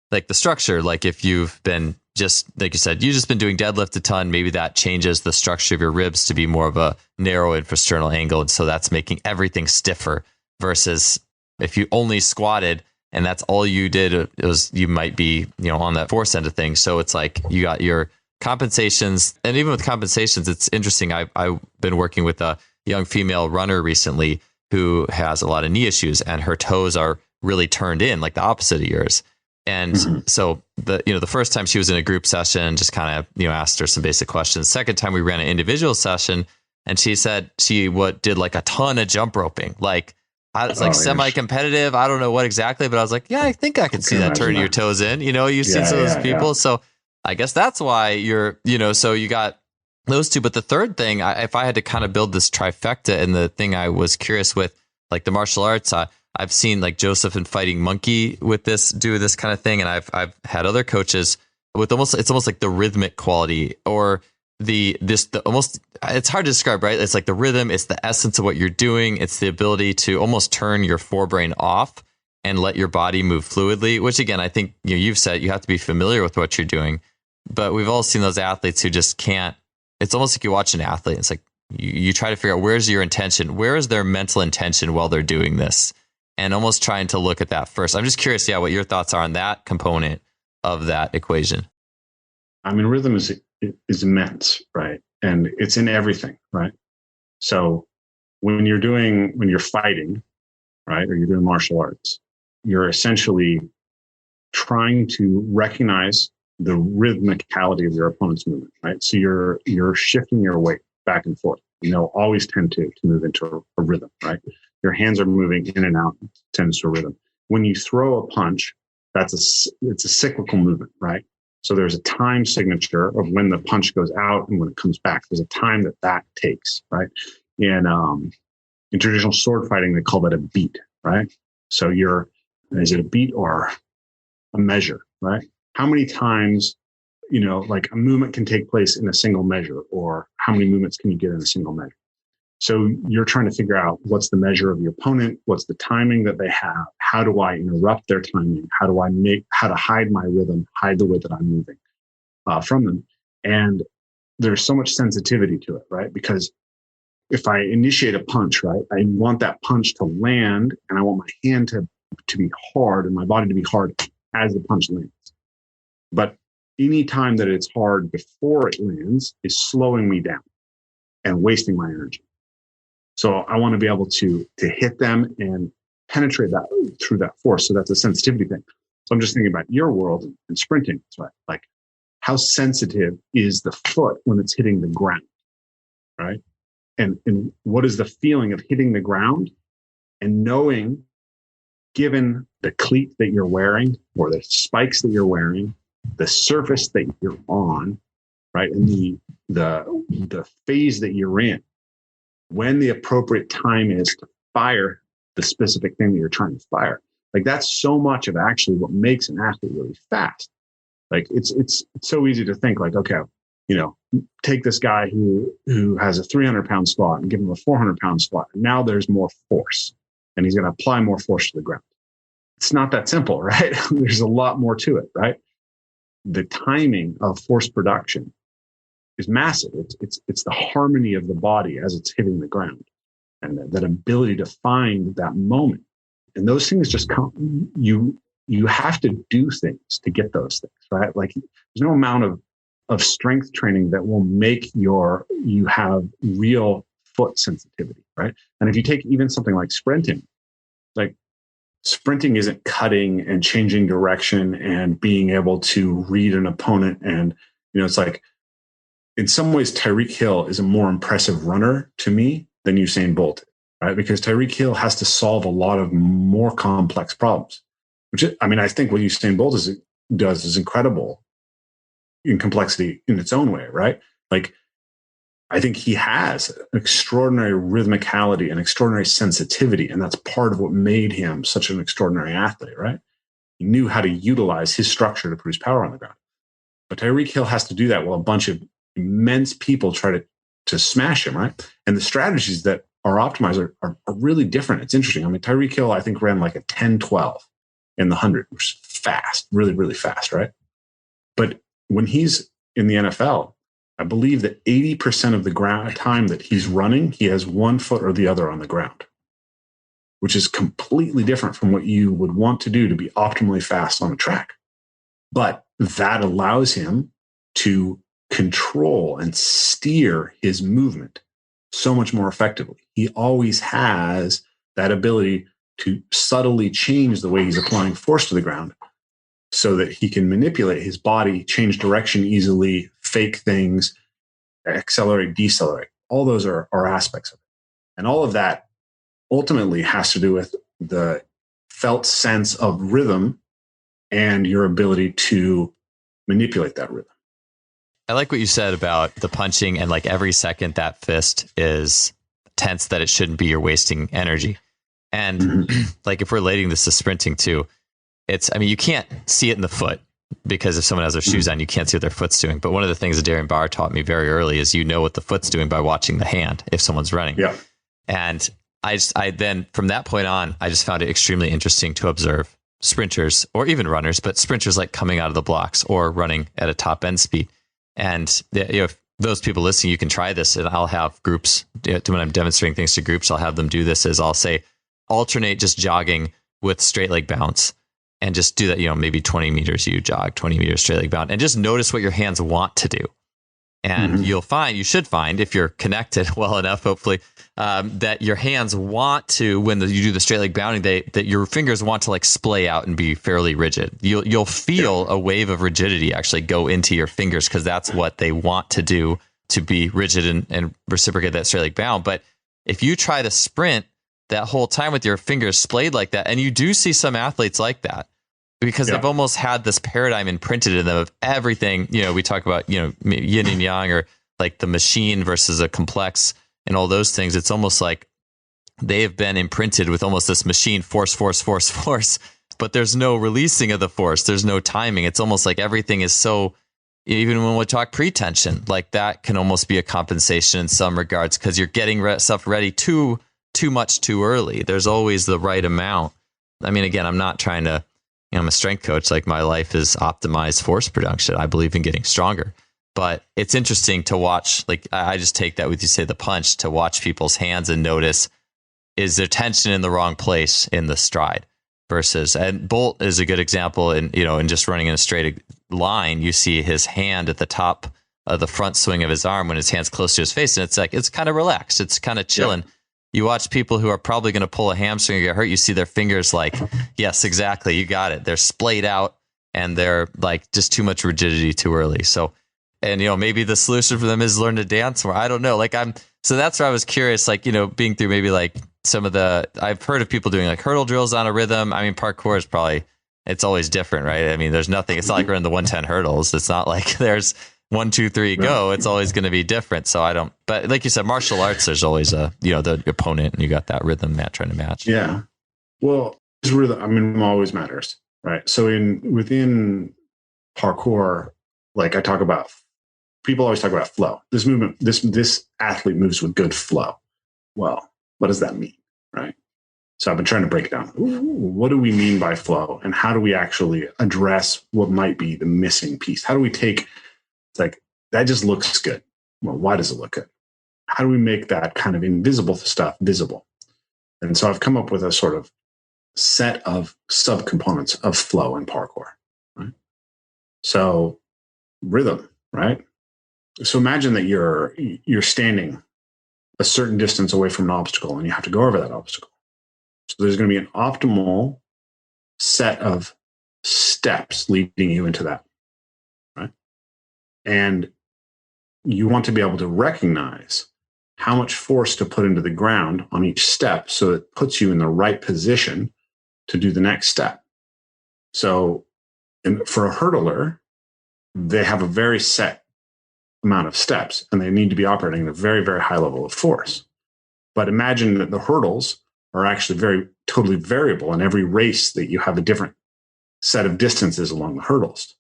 like the structure. Like if you've been just like you said, you've just been doing deadlift a ton, maybe that changes the structure of your ribs to be more of a narrow infrasternal angle, and so that's making everything stiffer. Versus if you only squatted and that's all you did, it was you might be on that force end of things. So it's like you got your compensations, and even with compensations, it's interesting. I've been working with a young female runner recently who has a lot of knee issues, and her toes are really turned in, like the opposite of yours. And so the first time she was in a group session, just kind of asked her some basic questions. Second time we ran an individual session, and she said she did like a ton of jump roping, like it's like semi-competitive. I don't know what exactly, but I was like, yeah, I think I could see that turning your toes in. You've seen some of those people, so. I guess that's why you're, so you got those two. But the third thing, if I had to kind of build this trifecta, and the thing I was curious with, like the martial arts, I've seen like Joseph and Fighting Monkey with do this kind of thing. And I've had other coaches with it's almost like the rhythmic quality or it's hard to describe, right? It's like the rhythm, it's the essence of what you're doing. It's the ability to almost turn your forebrain off and let your body move fluidly, which again, I think you've said you have to be familiar with what you're doing. But we've all seen those athletes who just can't. It's almost like you watch an athlete. It's like you try to figure out where's your intention, where is their mental intention while they're doing this, and almost trying to look at that first. I'm just curious, what your thoughts are on that component of that equation.
I mean, rhythm is immense, right? And it's in everything, right? So when you're fighting, right, or you're doing martial arts, you're essentially trying to recognize the rhythmicality of your opponent's movement, right? So you're shifting your weight back and forth. Always tend to move into a rhythm, right? Your hands are moving in and out, tends to a rhythm. When you throw a punch, it's a cyclical movement, right? So there's a time signature of when the punch goes out and when it comes back. There's a time that takes, right? In traditional sword fighting, they call that a beat, right? So is it a beat or a measure, right? How many times, like a movement can take place in a single measure, or how many movements can you get in a single measure? So you're trying to figure out what's the measure of the opponent, what's the timing that they have, how do I interrupt their timing, how to hide my rhythm, hide the way that I'm moving from them. And there's so much sensitivity to it, right? Because if I initiate a punch, right, I want that punch to land, and I want my hand to be hard and my body to be hard as the punch lands. But any time that it's hard before it lands is slowing me down and wasting my energy. So I want to be able to hit them and penetrate that through that force. So that's a sensitivity thing. So I'm just thinking about your world and sprinting, right? Like, how sensitive is the foot when it's hitting the ground, right? And what is the feeling of hitting the ground and knowing, given the cleat that you're wearing or the spikes that you're wearing, the surface that you're on, right, and the phase that you're in, when the appropriate time is to fire the specific thing that you're trying to fire. Like, that's so much of actually what makes an athlete really fast. Like, it's so easy to think like, okay, take this guy who has a 300-pound squat and give him a 400-pound squat. And now there's more force, and he's going to apply more force to the ground. It's not that simple, right? There's a lot more to it, right? The timing of force production is massive. It's the harmony of the body as it's hitting the ground, and that ability to find that moment. And those things just come. You have to do things to get those things, right? Like, there's no amount of strength training that will make you have real foot sensitivity, right? And if you take even something like sprinting, like, sprinting isn't cutting and changing direction and being able to read an opponent. And, it's like, in some ways, Tyreek Hill is a more impressive runner to me than Usain Bolt, right? Because Tyreek Hill has to solve a lot of more complex problems, which, I think what Usain Bolt does is incredible in complexity in its own way, right? Like, I think he has extraordinary rhythmicality and extraordinary sensitivity, and that's part of what made him such an extraordinary athlete, right? He knew how to utilize his structure to produce power on the ground. But Tyreek Hill has to do that while a bunch of immense people try to smash him, right? And the strategies that are optimized are really different. It's interesting. I mean, Tyreek Hill, I think, ran like a 10-12 in the 100, which is fast, really, really fast, right? But when he's in the NFL, I believe that 80% of the ground time that he's running, he has one foot or the other on the ground, which is completely different from what you would want to do to be optimally fast on a track. But that allows him to control and steer his movement so much more effectively. He always has that ability to subtly change the way he's applying force to the ground so that he can manipulate his body, change direction easily, fake things, accelerate, decelerate. All those are aspects of it. And all of that ultimately has to do with the felt sense of rhythm and your ability to manipulate that rhythm.
I like what you said about the punching and like every second that fist is tense that it shouldn't be, you're wasting energy. And like if we're relating this to sprinting too, I mean, you can't see it in the foot because if someone has their shoes on, you can't see what their foot's doing. But one of the things that Darren Barr taught me very early is you know what the foot's doing by watching the hand if someone's running.
Yeah.
And I then from that point on, I just found it extremely interesting to observe sprinters or even runners, but sprinters like coming out of the blocks or running at a top end speed. And if those people listening, you can try this, and I'll have groups when I'm demonstrating things to groups, I'll have them do this is I'll say, alternate just jogging with straight leg bounce and just do that, maybe 20 meters you jog, 20 meters straight leg bounce, and just notice what your hands want to do. And you should find if you're connected well enough, hopefully, that your hands want to, when you do the straight leg bounding, that your fingers want to like splay out and be fairly rigid. You'll feel a wave of rigidity actually go into your fingers because that's what they want to do, to be rigid and reciprocate that straight leg bound. But if you try to sprint that whole time with your fingers splayed like that, and you do see some athletes like that, because they've almost had this paradigm imprinted in them of everything. We talk about, yin and yang, or like the machine versus a complex and all those things. It's almost like they have been imprinted with almost this machine force, but there's no releasing of the force. There's no timing. It's almost like everything is so, even when we talk pre-tension, like that can almost be a compensation in some regards because you're getting stuff ready too much too early. There's always the right amount. I mean, again, I'm not trying to, I'm a strength coach. Like my life is optimized force production. I believe in getting stronger, but it's interesting to watch. Like I just take that with you say the punch to watch people's hands and notice, is there tension in the wrong place in the stride versus, and Bolt is a good example in just running in a straight line. You see his hand at the top of the front swing of his arm when his hand's close to his face. And it's kind of relaxed. It's kind of chilling. Yeah. You watch people who are probably going to pull a hamstring or get hurt. You see their fingers like, yes, exactly. You got it. They're splayed out and they're like just too much rigidity too early. So, and maybe the solution for them is learn to dance more. I don't know. So that's where I was curious, like, being through maybe like some of I've heard of people doing like hurdle drills on a rhythm. I mean, parkour is it's always different, right? I mean, there's nothing, it's not like running the 110 hurdles. It's not like there's 1, 2, 3, go. It's always going to be different. So but like you said, martial arts, there's always the opponent and you got that rhythm trying to match.
Yeah. Well, rhythm always matters, right? So within parkour, like people always talk about flow. This movement, this athlete moves with good flow. Well, what does that mean, right? So I've been trying to break it down. What do we mean by flow, and how do we actually address what might be the missing piece? How do we take, like, that just looks good. Well, why does it look good? How do we make that kind of invisible stuff visible? And so I've come up with a sort of set of subcomponents of flow in parkour, right? So rhythm, right? So imagine that you're standing a certain distance away from an obstacle and you have to go over that obstacle. So there's going to be an optimal set of steps leading you into that, right? And you want to be able to recognize how much force to put into the ground on each step so it puts you in the right position to do the next step. So for a hurdler, they have a very set amount of steps and they need to be operating at a very, very high level of force. But imagine that the hurdles are actually totally variable. In every race that you have a different set of distances along the hurdles.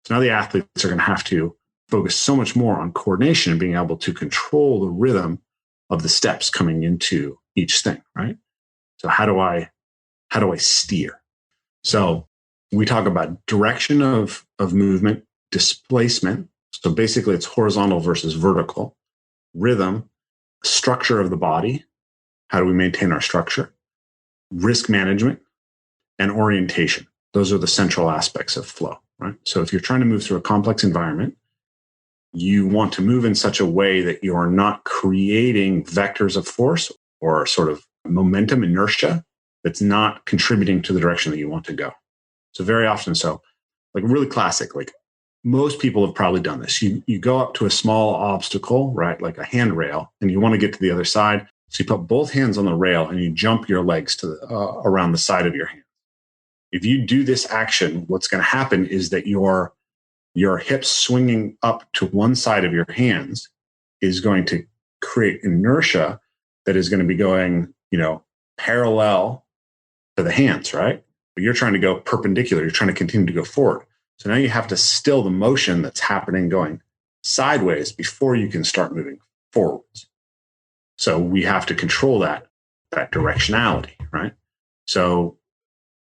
So now the athletes are going to have to focus so much more on coordination and being able to control the rhythm of the steps coming into each thing, right? So how do I steer? So we talk about direction of movement, displacement. So basically it's horizontal versus vertical, rhythm, structure of the body. How do we maintain our structure? Risk management and orientation. Those are the central aspects of flow, right? So if you're trying to move through a complex environment, you want to move in such a way that you are not creating vectors of force or sort of momentum, inertia that's not contributing to the direction that you want to go. So very often, like really classic, like most people have probably done this. You go up to a small obstacle, right? Like a handrail, and you want to get to the other side. So you put both hands on the rail and you jump your legs to around the side of your hand. If you do this action, what's going to happen is that your hips swinging up to one side of your hands is going to create inertia that is going to be going, parallel to the hands, right? But you're trying to go perpendicular. You're trying to continue to go forward. So now you have to still the motion that's happening going sideways before you can start moving forwards. So we have to control that directionality, right? So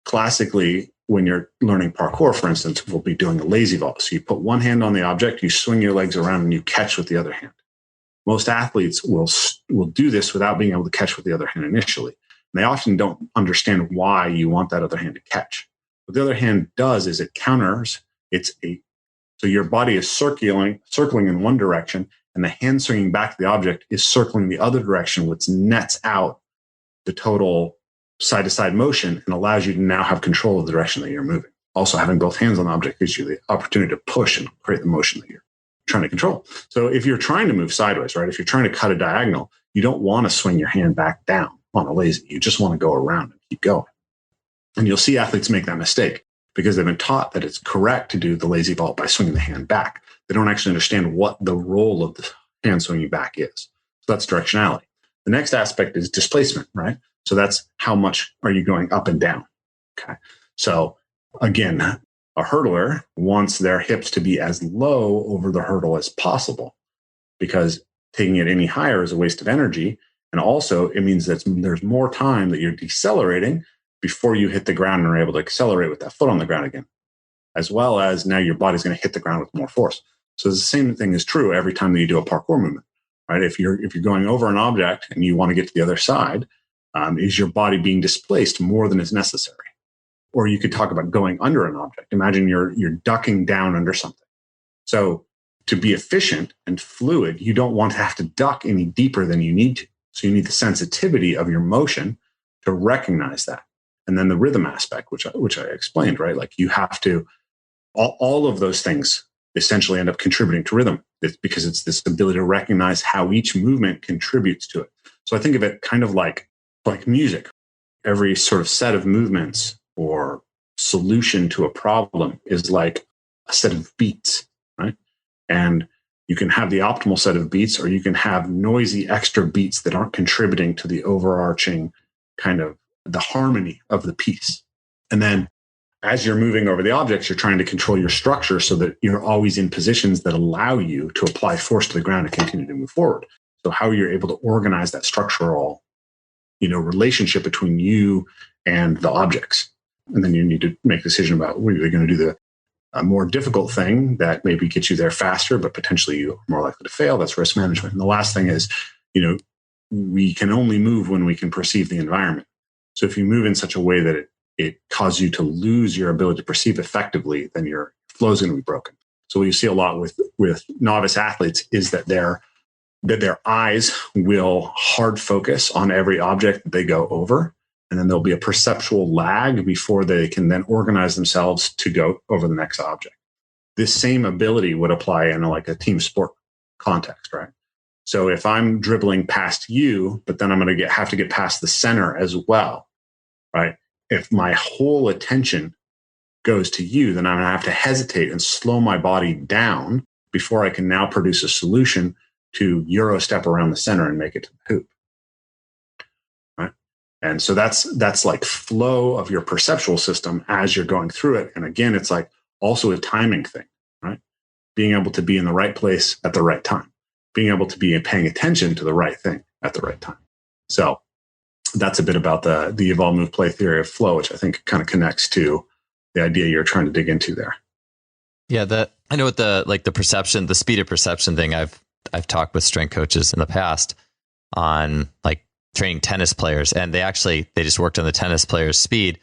classically, when you're learning parkour, for instance, we'll be doing a lazy vault. So you put one hand on the object, you swing your legs around, and you catch with the other hand. Most athletes will do this without being able to catch with the other hand initially. And they often don't understand why you want that other hand to catch. What the other hand does is it counters. So your body is circling in one direction, and the hand swinging back to the object is circling the other direction, which nets out the total side-to-side motion and allows you to now have control of the direction that you're moving. Also, having both hands on the object gives you the opportunity to push and create the motion that you're trying to control. So if you're trying to move sideways, right, if you're trying to cut a diagonal, you don't want to swing your hand back down on a lazy. You just want to go around and keep going. And you'll see athletes make that mistake because they've been taught that it's correct to do the lazy vault by swinging the hand back. They don't actually understand what the role of the hand swinging back is. So that's directionality. The next aspect is displacement, right? So that's how much are you going up and down? Okay. So again, a hurdler wants their hips to be as low over the hurdle as possible because taking it any higher is a waste of energy. And also it means that there's more time that you're decelerating before you hit the ground and are able to accelerate with that foot on the ground again, as well as now your body's going to hit the ground with more force. So the same thing is true every time that you do a parkour movement, right? If you're going over an object and you want to get to the other side, is your body being displaced more than is necessary? Or you could talk about going under an object. Imagine you're ducking down under something. So to be efficient and fluid, you don't want to have to duck any deeper than you need to. So you need the sensitivity of your motion to recognize that. And then the rhythm aspect, which I explained, right? Like you have to, all of those things essentially end up contributing to rhythm. It's because it's this ability to recognize how each movement contributes to it. So I think of it kind of like music. Every sort of set of movements or solution to a problem is like a set of beats, right? And you can have the optimal set of beats, or you can have noisy extra beats that aren't contributing to the overarching kind of the harmony of the piece. And then as you're moving over the objects, you're trying to control your structure so that you're always in positions that allow you to apply force to the ground and continue to move forward. So how you're able to organize that structural, relationship between you and the objects. And then you need to make a decision about whether you're going to do a more difficult thing that maybe gets you there faster, but potentially you're more likely to fail. That's risk management. And the last thing is, we can only move when we can perceive the environment. So if you move in such a way that it causes you to lose your ability to perceive effectively, then your flow is going to be broken. So what you see a lot with novice athletes is that their eyes will hard focus on every object that they go over. And then there'll be a perceptual lag before they can then organize themselves to go over the next object. This same ability would apply in like a team sport context, right? So if I'm dribbling past you, but then I'm going to have to get past the center as well, right? If my whole attention goes to you, then I'm going to have to hesitate and slow my body down before I can now produce a solution to Euro step around the center and make it to the hoop. Right? And so that's like flow of your perceptual system as you're going through it. And again, it's like also a timing thing, right? Being able to be in the right place at the right time, being able to be paying attention to the right thing at the right time. So that's a bit about the evolve, move, play theory of flow, which I think kind of connects to the idea you're trying to dig into there.
Yeah, I know what the perception, the speed of perception thing. I've talked with strength coaches in the past on like training tennis players, and they just worked on the tennis player's speed,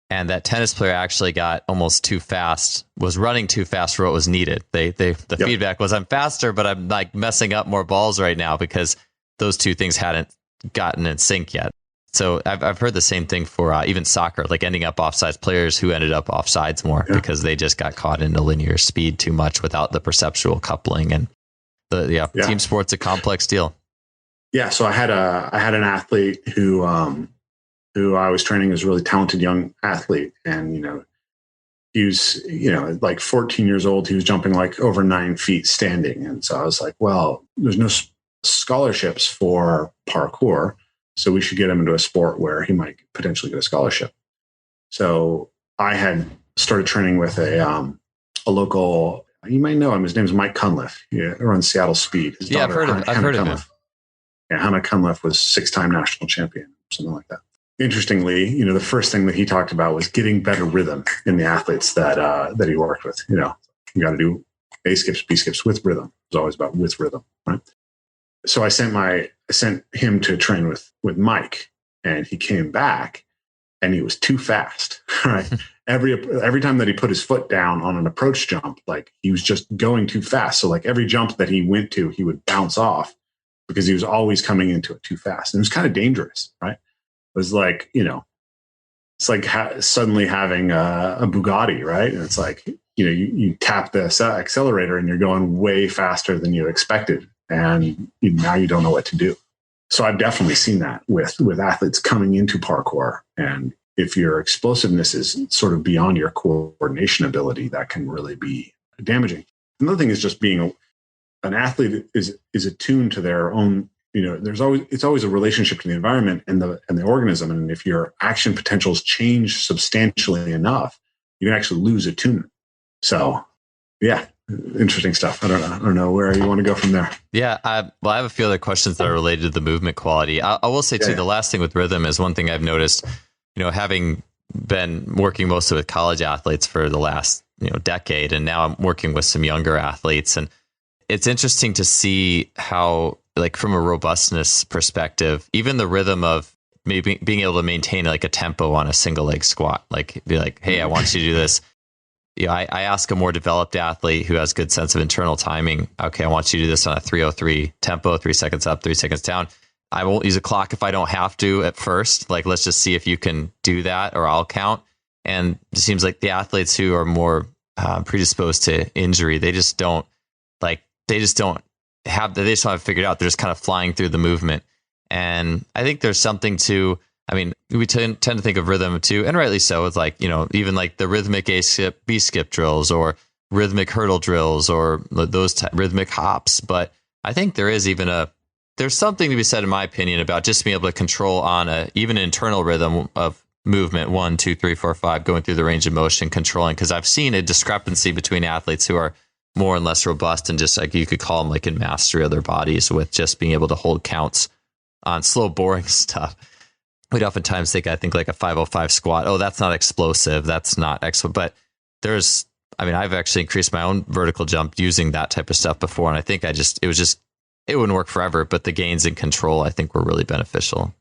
and that tennis player actually got almost too fast, was running too fast for what was needed. The feedback was, I'm faster, but I'm like messing up more balls right now because those two things hadn't gotten in sync yet. So I've heard the same thing for even soccer, like ending up offsides, players who ended up offsides more because they just got caught in a linear speed too much without the perceptual coupling. And team sport's a complex deal.
Yeah. So I had an athlete who I was training, as a really talented young athlete. And, he was, like 14 years old. He was jumping like over 9 feet standing. And so I was like, well, there's no scholarships for parkour, so we should get him into a sport where he might potentially get a scholarship. So I had started training with a local, you might know him. His name's Mike Cunliffe. He runs Seattle Speed. His
I've heard of him.
Yeah, Hannah Cunliffe was 6-time national champion, something like that. Interestingly, the first thing that he talked about was getting better rhythm in the athletes that he worked with. You got to do A skips, B skips with rhythm. It was always about with rhythm, right? So I sent him to train with Mike, and he came back and he was too fast, right? Every time that he put his foot down on an approach jump, like he was just going too fast. So like every jump that he went to, he would bounce off because he was always coming into it too fast. And it was kind of dangerous, right? It was like, it's like suddenly having a Bugatti, right? And it's like, you tap the accelerator and you're going way faster than you expected. And now you don't know what to do. So I've definitely seen that with athletes coming into parkour. And if your explosiveness is sort of beyond your coordination ability, that can really be damaging. Another thing is just being an athlete is attuned to their own, it's always a relationship to the environment and the organism. And if your action potentials change substantially enough, you can actually lose attunement. So yeah. Interesting stuff. I don't know where you want to go from there.
Yeah. I have a few other questions that are related to the movement quality. I will say too, the last thing with rhythm is one thing I've noticed, having been working mostly with college athletes for the last, decade, and now I'm working with some younger athletes. And it's interesting to see how, like from a robustness perspective, even the rhythm of maybe being able to maintain like a tempo on a single leg squat, like be like, hey, I want you to do this. I ask a more developed athlete who has good sense of internal timing. Okay, I want you to do this on a 3:03 tempo, 3 seconds up, 3 seconds down. I won't use a clock if I don't have to at first. Like, let's just see if you can do that, or I'll count. And it seems like the athletes who are more predisposed to injury, they just don't have it figured out. They're just kind of flying through the movement. And I think there's something to, we tend to think of rhythm too, and rightly so. It's like, even like the rhythmic A skip, B skip drills, or rhythmic hurdle drills, or those rhythmic hops. But I think there's something to be said, in my opinion, about just being able to control on even an internal rhythm of movement, 1, 2, 3, 4, 5, going through the range of motion, controlling. Because I've seen a discrepancy between athletes who are more and less robust, and just like you could call them like in mastery of their bodies, with just being able to hold counts on slow, boring stuff. We'd oftentimes think like a 505 squat. Oh, that's not explosive. That's not excellent. But I've actually increased my own vertical jump using that type of stuff before. And I think it wouldn't work forever, but the gains in control, I think, were really beneficial.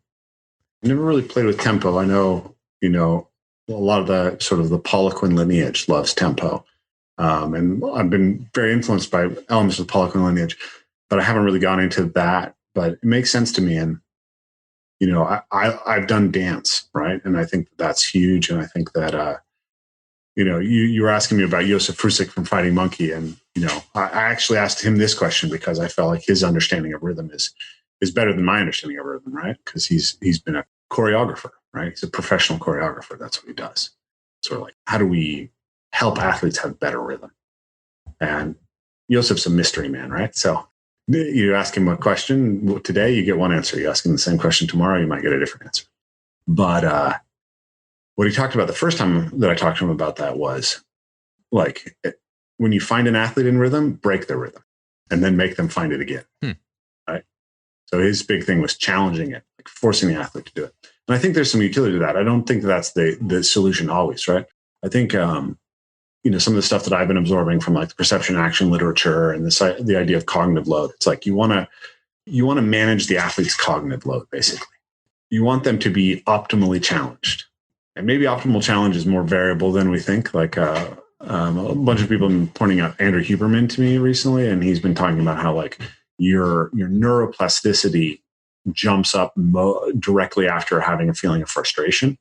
I never really played with tempo. I know, a lot of the sort of the Poliquin lineage loves tempo. And I've been very influenced by elements of the Poliquin lineage, but I haven't really gone into that. But it makes sense to me. And I've done dance, right? And I think that's huge. And I think that, you were asking me about Josef Frusick from Fighting Monkey. And, I actually asked him this question because I felt like his understanding of rhythm is better than my understanding of rhythm, right? Because he's been a choreographer, right? He's a professional choreographer. That's what he does. Sort of like, how do we help athletes have better rhythm? And Josef's a mystery man, right? So you ask him a question today, you get one answer. You ask him the same question tomorrow, you might get a different answer. But what he talked about the first time that I talked to him about that was like when you find an athlete in rhythm, break their rhythm and then make them find it again. Right. So his big thing was challenging it, like forcing the athlete to do it. And I think there's some utility to that. I don't think that's the solution always, right? I think, some of the stuff that I've been absorbing from like the perception action literature and the idea of cognitive load. It's like you want to manage the athlete's cognitive load, basically. You want them to be optimally challenged. And maybe optimal challenge is more variable than we think. Like a bunch of people have been pointing out Andrew Huberman to me recently, and he's been talking about how like your neuroplasticity jumps up directly after having a feeling of frustration,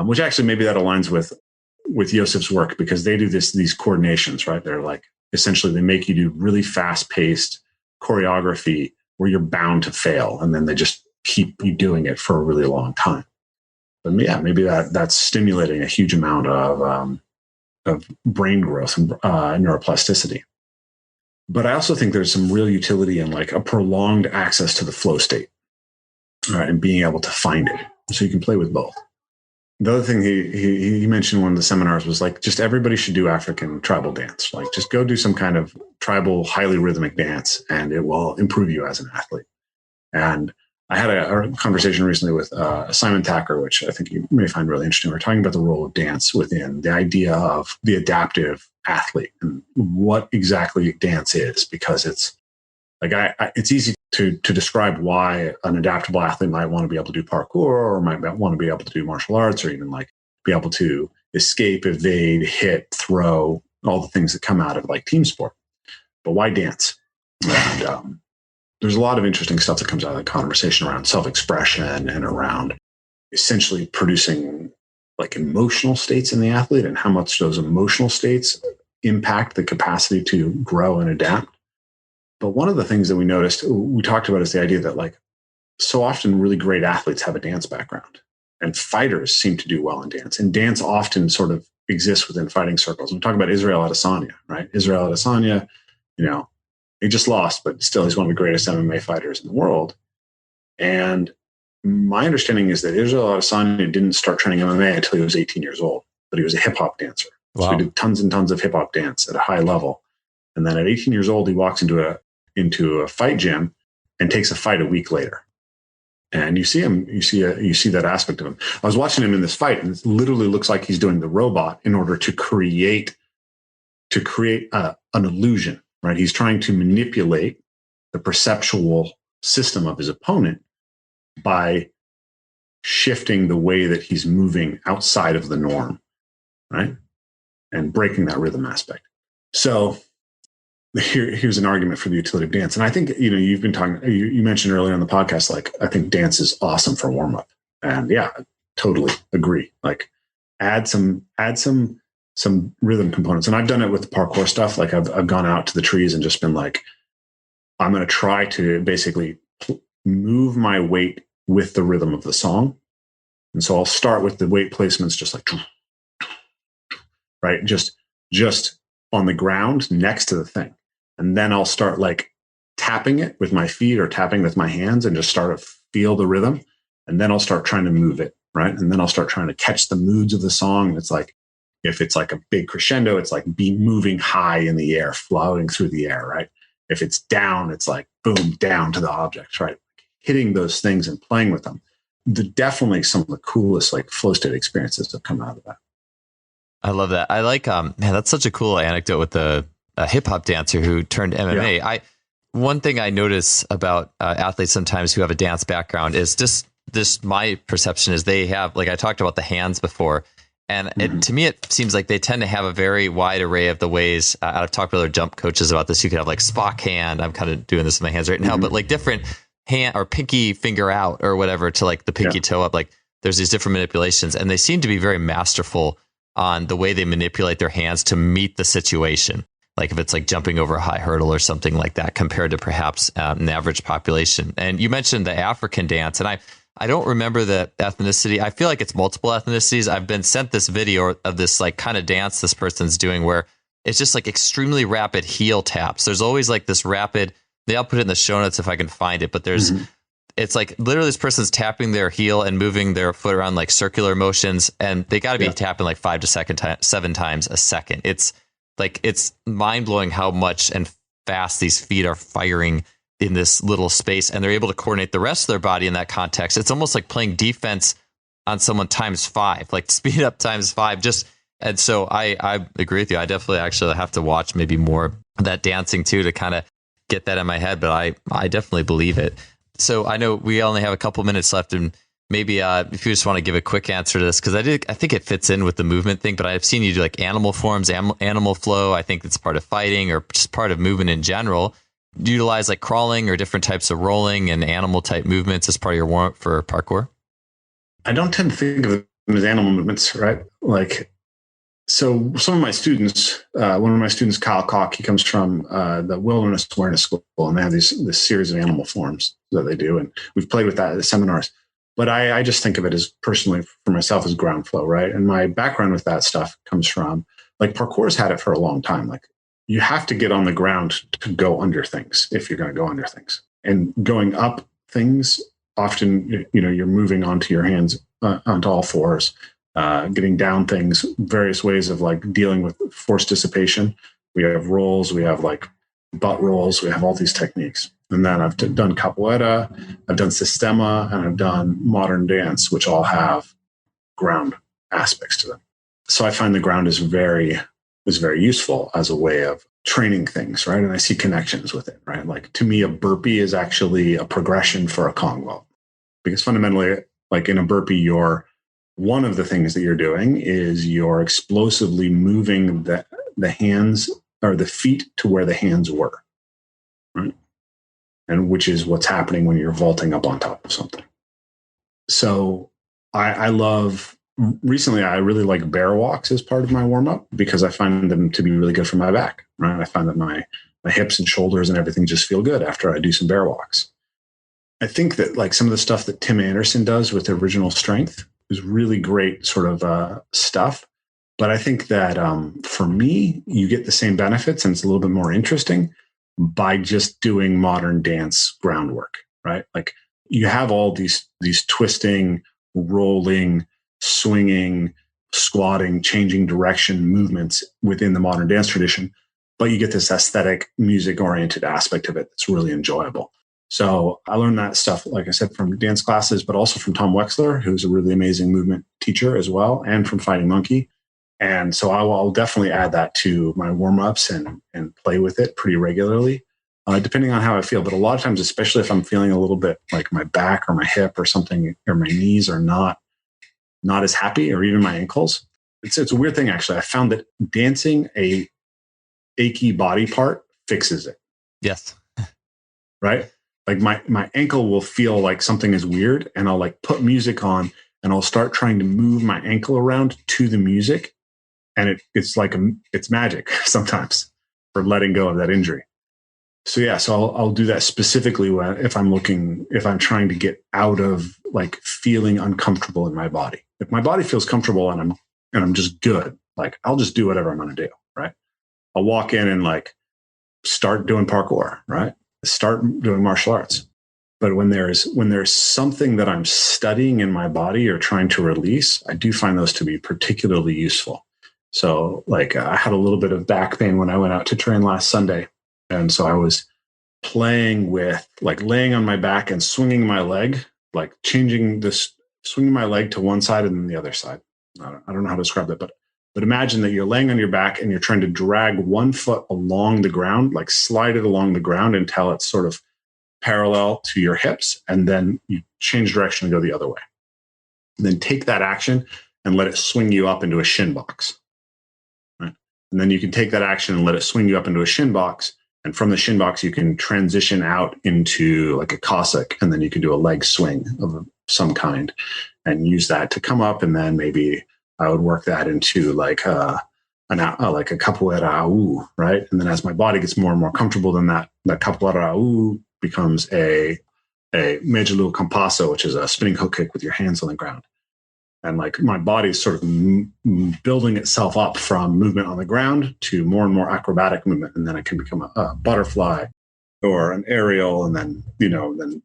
which actually maybe that aligns with Yosef's work, because they do these coordinations, right? They're like, essentially they make you do really fast paced choreography where you're bound to fail. And then they just keep you doing it for a really long time. But yeah, maybe that's stimulating a huge amount of brain growth and neuroplasticity. But I also think there's some real utility in like a prolonged access to the flow state, right, and being able to find it. So you can play with both. The other thing he mentioned in one of the seminars was like, just everybody should do African tribal dance. Like just go do some kind of tribal, highly rhythmic dance, and it will improve you as an athlete. And I had a conversation recently with Simon Thacker, which I think you may find really interesting. We're talking about the role of dance within the idea of the adaptive athlete and what exactly dance is, because it's like it's easy to describe why an adaptable athlete might want to be able to do parkour or might want to be able to do martial arts or even like be able to escape, evade, hit, throw, all the things that come out of like team sport. But why dance? And there's a lot of interesting stuff that comes out of the conversation around self-expression and around essentially producing like emotional states in the athlete and how much those emotional states impact the capacity to grow and adapt. But one of the things that we talked about is the idea that like so often really great athletes have a dance background, and fighters seem to do well in dance. And dance often sort of exists within fighting circles. We talk about Israel Adesanya, right? Israel Adesanya, he just lost, but still he's one of the greatest MMA fighters in the world. And my understanding is that Israel Adesanya didn't start training MMA until he was 18 years old, but he was a hip hop dancer. Wow. So he did tons and tons of hip hop dance at a high level. And then at 18 years old, he walks into a fight gym and takes a fight a week later. And you see that aspect of him. I was watching him in this fight, and it literally looks like he's doing the robot in order to create an illusion, right? He's trying to manipulate the perceptual system of his opponent by shifting the way that he's moving outside of the norm, right? And breaking that rhythm aspect. So here's an argument for the utility of dance. And I think, you've been talking, you mentioned earlier on the podcast, like, I think dance is awesome for warm up. And yeah, I totally agree. Like add some rhythm components. And I've done it with the parkour stuff. Like I've gone out to the trees and just been like, I'm going to try to basically move my weight with the rhythm of the song. And so I'll start with the weight placements, just like, right. Just on the ground next to the thing. And then I'll start like tapping it with my feet or tapping with my hands and just start to feel the rhythm. And then I'll start trying to move it. Right. And then I'll start trying to catch the moods of the song. It's like, if it's like a big crescendo, it's like be moving high in the air, floating through the air. Right. If it's down, it's like boom, down to the objects, right? Hitting those things and playing with them. Definitely some of the coolest like flow state experiences have come out of that.
I love that. I like, man, that's such a cool anecdote with the hip hop dancer who turned MMA. Yeah. One thing I notice about athletes sometimes who have a dance background is just my perception is they have, like I talked about the hands before. And to me, it seems like they tend to have a very wide array of the ways. I've talked with other jump coaches about this. You could have like Spock hand. I'm kind of doing this with my hands right now, but like different hand or pinky finger out or whatever to like the pinky toe up. Like there's these different manipulations, and they seem to be very masterful on the way they manipulate their hands to meet the situation. Like if it's like jumping over a high hurdle or something like that, compared to perhaps an average population. And you mentioned the African dance, and I don't remember the ethnicity. I feel like it's multiple ethnicities. I've been sent this video of this like kind of dance this person's doing where it's just like extremely rapid heel taps. There's always like this rapid, I'll put it in the show notes if I can find it, but there's it's like literally this person's tapping their heel and moving their foot around like circular motions, and they got to be tapping like 7 times a second. It's like, it's mind blowing how much and fast these feet are firing in this little space, and they're able to coordinate the rest of their body in that context. It's almost like playing defense on someone times 5, like speed up times 5. And so I agree with you. I definitely actually have to watch maybe more of that dancing too, to kind of get that in my head, but I definitely believe it. So I know we only have a couple minutes left, and maybe if you just want to give a quick answer to this, because I think it fits in with the movement thing, but I've seen you do like animal forms, animal flow. I think it's part of fighting or just part of movement in general. Do you utilize like crawling or different types of rolling and animal type movements as part of your warm-up for parkour?
I don't tend to think of them as animal movements, right? Like, so some of my students, one of my students, Kyle Koch, he comes from the Wilderness Awareness School, and they have this series of animal forms that they do, and we've played with that at the seminars. But I just think of it as personally for myself as ground flow, right? And my background with that stuff comes from, like, parkour's had it for a long time. Like, you have to get on the ground to go under things if you're going to go under things. And going up things, often, you're moving onto your hands, onto all fours. Getting down things, various ways of like dealing with force dissipation. We have rolls, we have like butt rolls, we have all these techniques. And then I've done capoeira, I've done sistema, and I've done modern dance, which all have ground aspects to them. So I find the ground is very useful as a way of training things, right? And I see connections with it, right? Like, to me, a burpee is actually a progression for a Kong vault, because fundamentally, like in a burpee, one of the things that you're doing is you're explosively moving the hands or the feet to where the hands were, right? And which is what's happening when you're vaulting up on top of something. So recently I really like bear walks as part of my warm up, because I find them to be really good for my back, right? I find that my hips and shoulders and everything just feel good after I do some bear walks. I think that like some of the stuff that Tim Anderson does with Original Strength is really great sort of stuff. But I think that for me, you get the same benefits, and it's a little bit more interesting by just doing modern dance groundwork, right? Like, you have all these twisting, rolling, swinging, squatting, changing direction movements within the modern dance tradition, but you get this aesthetic, music-oriented aspect of it that's really enjoyable. So I learned that stuff, like I said, from dance classes, but also from Tom Wexler, who's a really amazing movement teacher as well, and from Fighting Monkey. And so I'll definitely add that to my warm-ups and play with it pretty regularly, depending on how I feel. But a lot of times, especially if I'm feeling a little bit like my back or my hip or something, or my knees are not as happy, or even my ankles, it's a weird thing, actually. I found that dancing a achy body part fixes it.
Yes.
Right? Like my ankle will feel like something is weird, and I'll like put music on, and I'll start trying to move my ankle around to the music. And it's like it's magic sometimes for letting go of that injury. So yeah, so I'll do that specifically if I'm trying to get out of like feeling uncomfortable in my body. If my body feels comfortable and I'm just good, like I'll just do whatever I'm going to do. Right? I'll walk in and like start doing parkour, right? Start doing martial arts. But when there's something that I'm studying in my body or trying to release, I do find those to be particularly useful. So like I had a little bit of back pain when I went out to train last Sunday. And so I was playing with like laying on my back and swinging my leg, like swinging my leg to one side and then the other side. I don't know how to describe that, but imagine that you're laying on your back and you're trying to drag one foot along the ground, like slide it along the ground until it's sort of parallel to your hips. And then you change direction and go the other way. And then take that action and let it swing you up into a shin box. Right? And then you can take that action and let it swing you up into a shin box. And from the shin box, you can transition out into like a Cossack, and then you can do a leg swing of some kind and use that to come up. And then maybe I would work that into like a capoeira, right? And then as my body gets more and more comfortable, then that capoeira becomes a medulo compasso, which is a spinning hook kick with your hands on the ground. And like my body is sort of building itself up from movement on the ground to more and more acrobatic movement. And then it can become a butterfly or an aerial, and then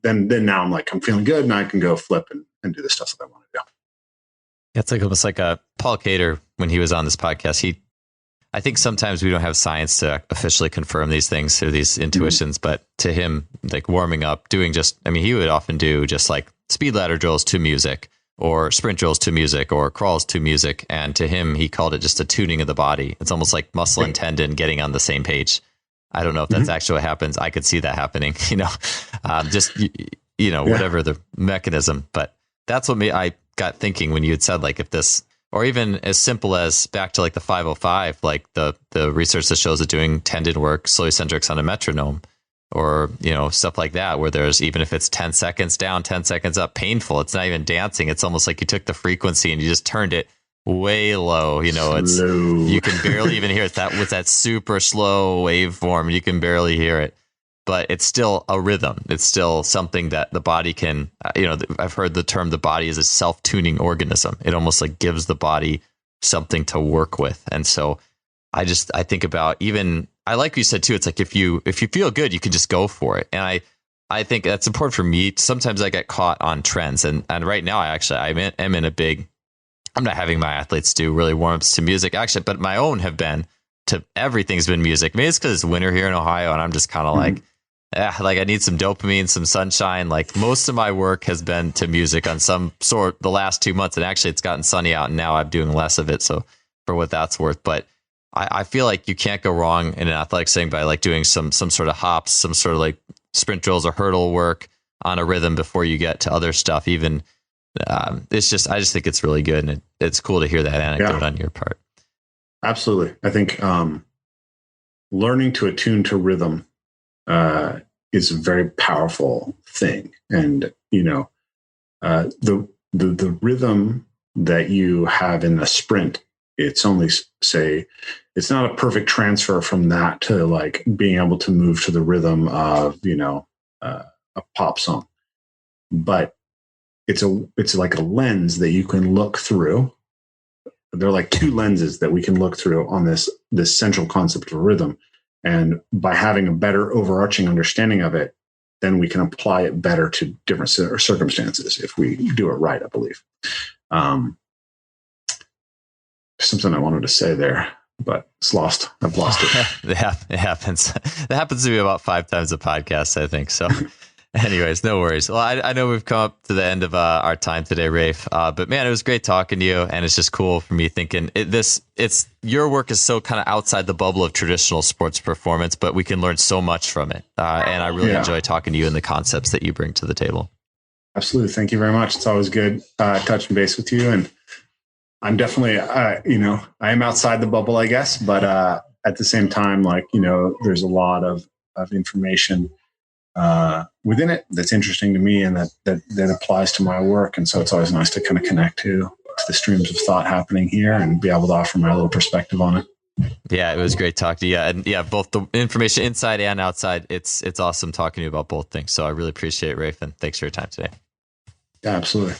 then now I'm like, I'm feeling good, and I can go flip and do the stuff that I want to do.
It's like almost like a Paul Cater when he was on this podcast. I think sometimes we don't have science to officially confirm these things or these intuitions, but to him, like warming up, doing he would often do just like speed ladder drills to music or sprint drills to music or crawls to music. And to him, he called it just a tuning of the body. It's almost like muscle and tendon getting on the same page. I don't know if that's actually what happens. I could see that happening, whatever the mechanism, but that's what I got thinking when you had said, like, if this, or even as simple as back to like the 505, like the research that shows that doing tendon work slowly centrics on a metronome, or stuff like that, where there's, even if it's 10 seconds down, 10 seconds up, painful, it's not even dancing. It's almost like you took the frequency and you just turned it way low. It's
Slow.
You can barely even hear it. That with that super slow waveform, you can barely hear it. But it's still a rhythm. It's still something that the body can, I've heard the term, the body is a self-tuning organism. It almost like gives the body something to work with. And so I think about, even, I like what you said too, it's like, if you feel good, you can just go for it. And I think that's important for me. Sometimes I get caught on trends. And right now I'm in a big, I'm not having my athletes do really warm-ups to music actually, but my own have been to, everything's been music. Maybe it's because it's winter here in Ohio and I'm just kind of like I need some dopamine, some sunshine. Like most of my work has been to music on some sort the last 2 months. And actually it's gotten sunny out and now I'm doing less of it. So for what that's worth, but I feel like you can't go wrong in an athletic setting by like doing some sort of hops, some sort of like sprint drills or hurdle work on a rhythm before you get to other stuff. Even I just think it's really good. And it's cool to hear that anecdote on your part.
Absolutely. I think learning to attune to rhythm is a very powerful thing. And, the rhythm that you have in the sprint, it's only it's not a perfect transfer from that to like being able to move to the rhythm of, a pop song, but it's like a lens that you can look through. They're like two lenses that we can look through on this central concept of rhythm. And by having a better overarching understanding of it, then we can apply it better to different circumstances if we do it right, I believe. Something I wanted to say there, but it's lost. I've lost it.
It happens. It happens to me about 5 times a podcast, I think. So anyways, no worries. Well, I know we've come up to the end of our time today, Rafe. But man, it was great talking to you. And it's just cool for me thinking your work is so kind of outside the bubble of traditional sports performance, but we can learn so much from it. And I really enjoy talking to you and the concepts that you bring to the table.
Absolutely. Thank you very much. It's always good touching base with you. And I'm definitely, I am outside the bubble, I guess, but at the same time, there's a lot of information within it that's interesting to me and that applies to my work. And so it's always nice to kind of connect to the streams of thought happening here and be able to offer my little perspective on it.
Yeah, it was great talking to you. And yeah, both the information inside and outside, it's awesome talking to you about both things. So I really appreciate it, Rafe, and thanks for your time today.
Yeah, absolutely.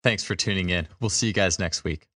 Thanks for tuning in. We'll see you guys next week.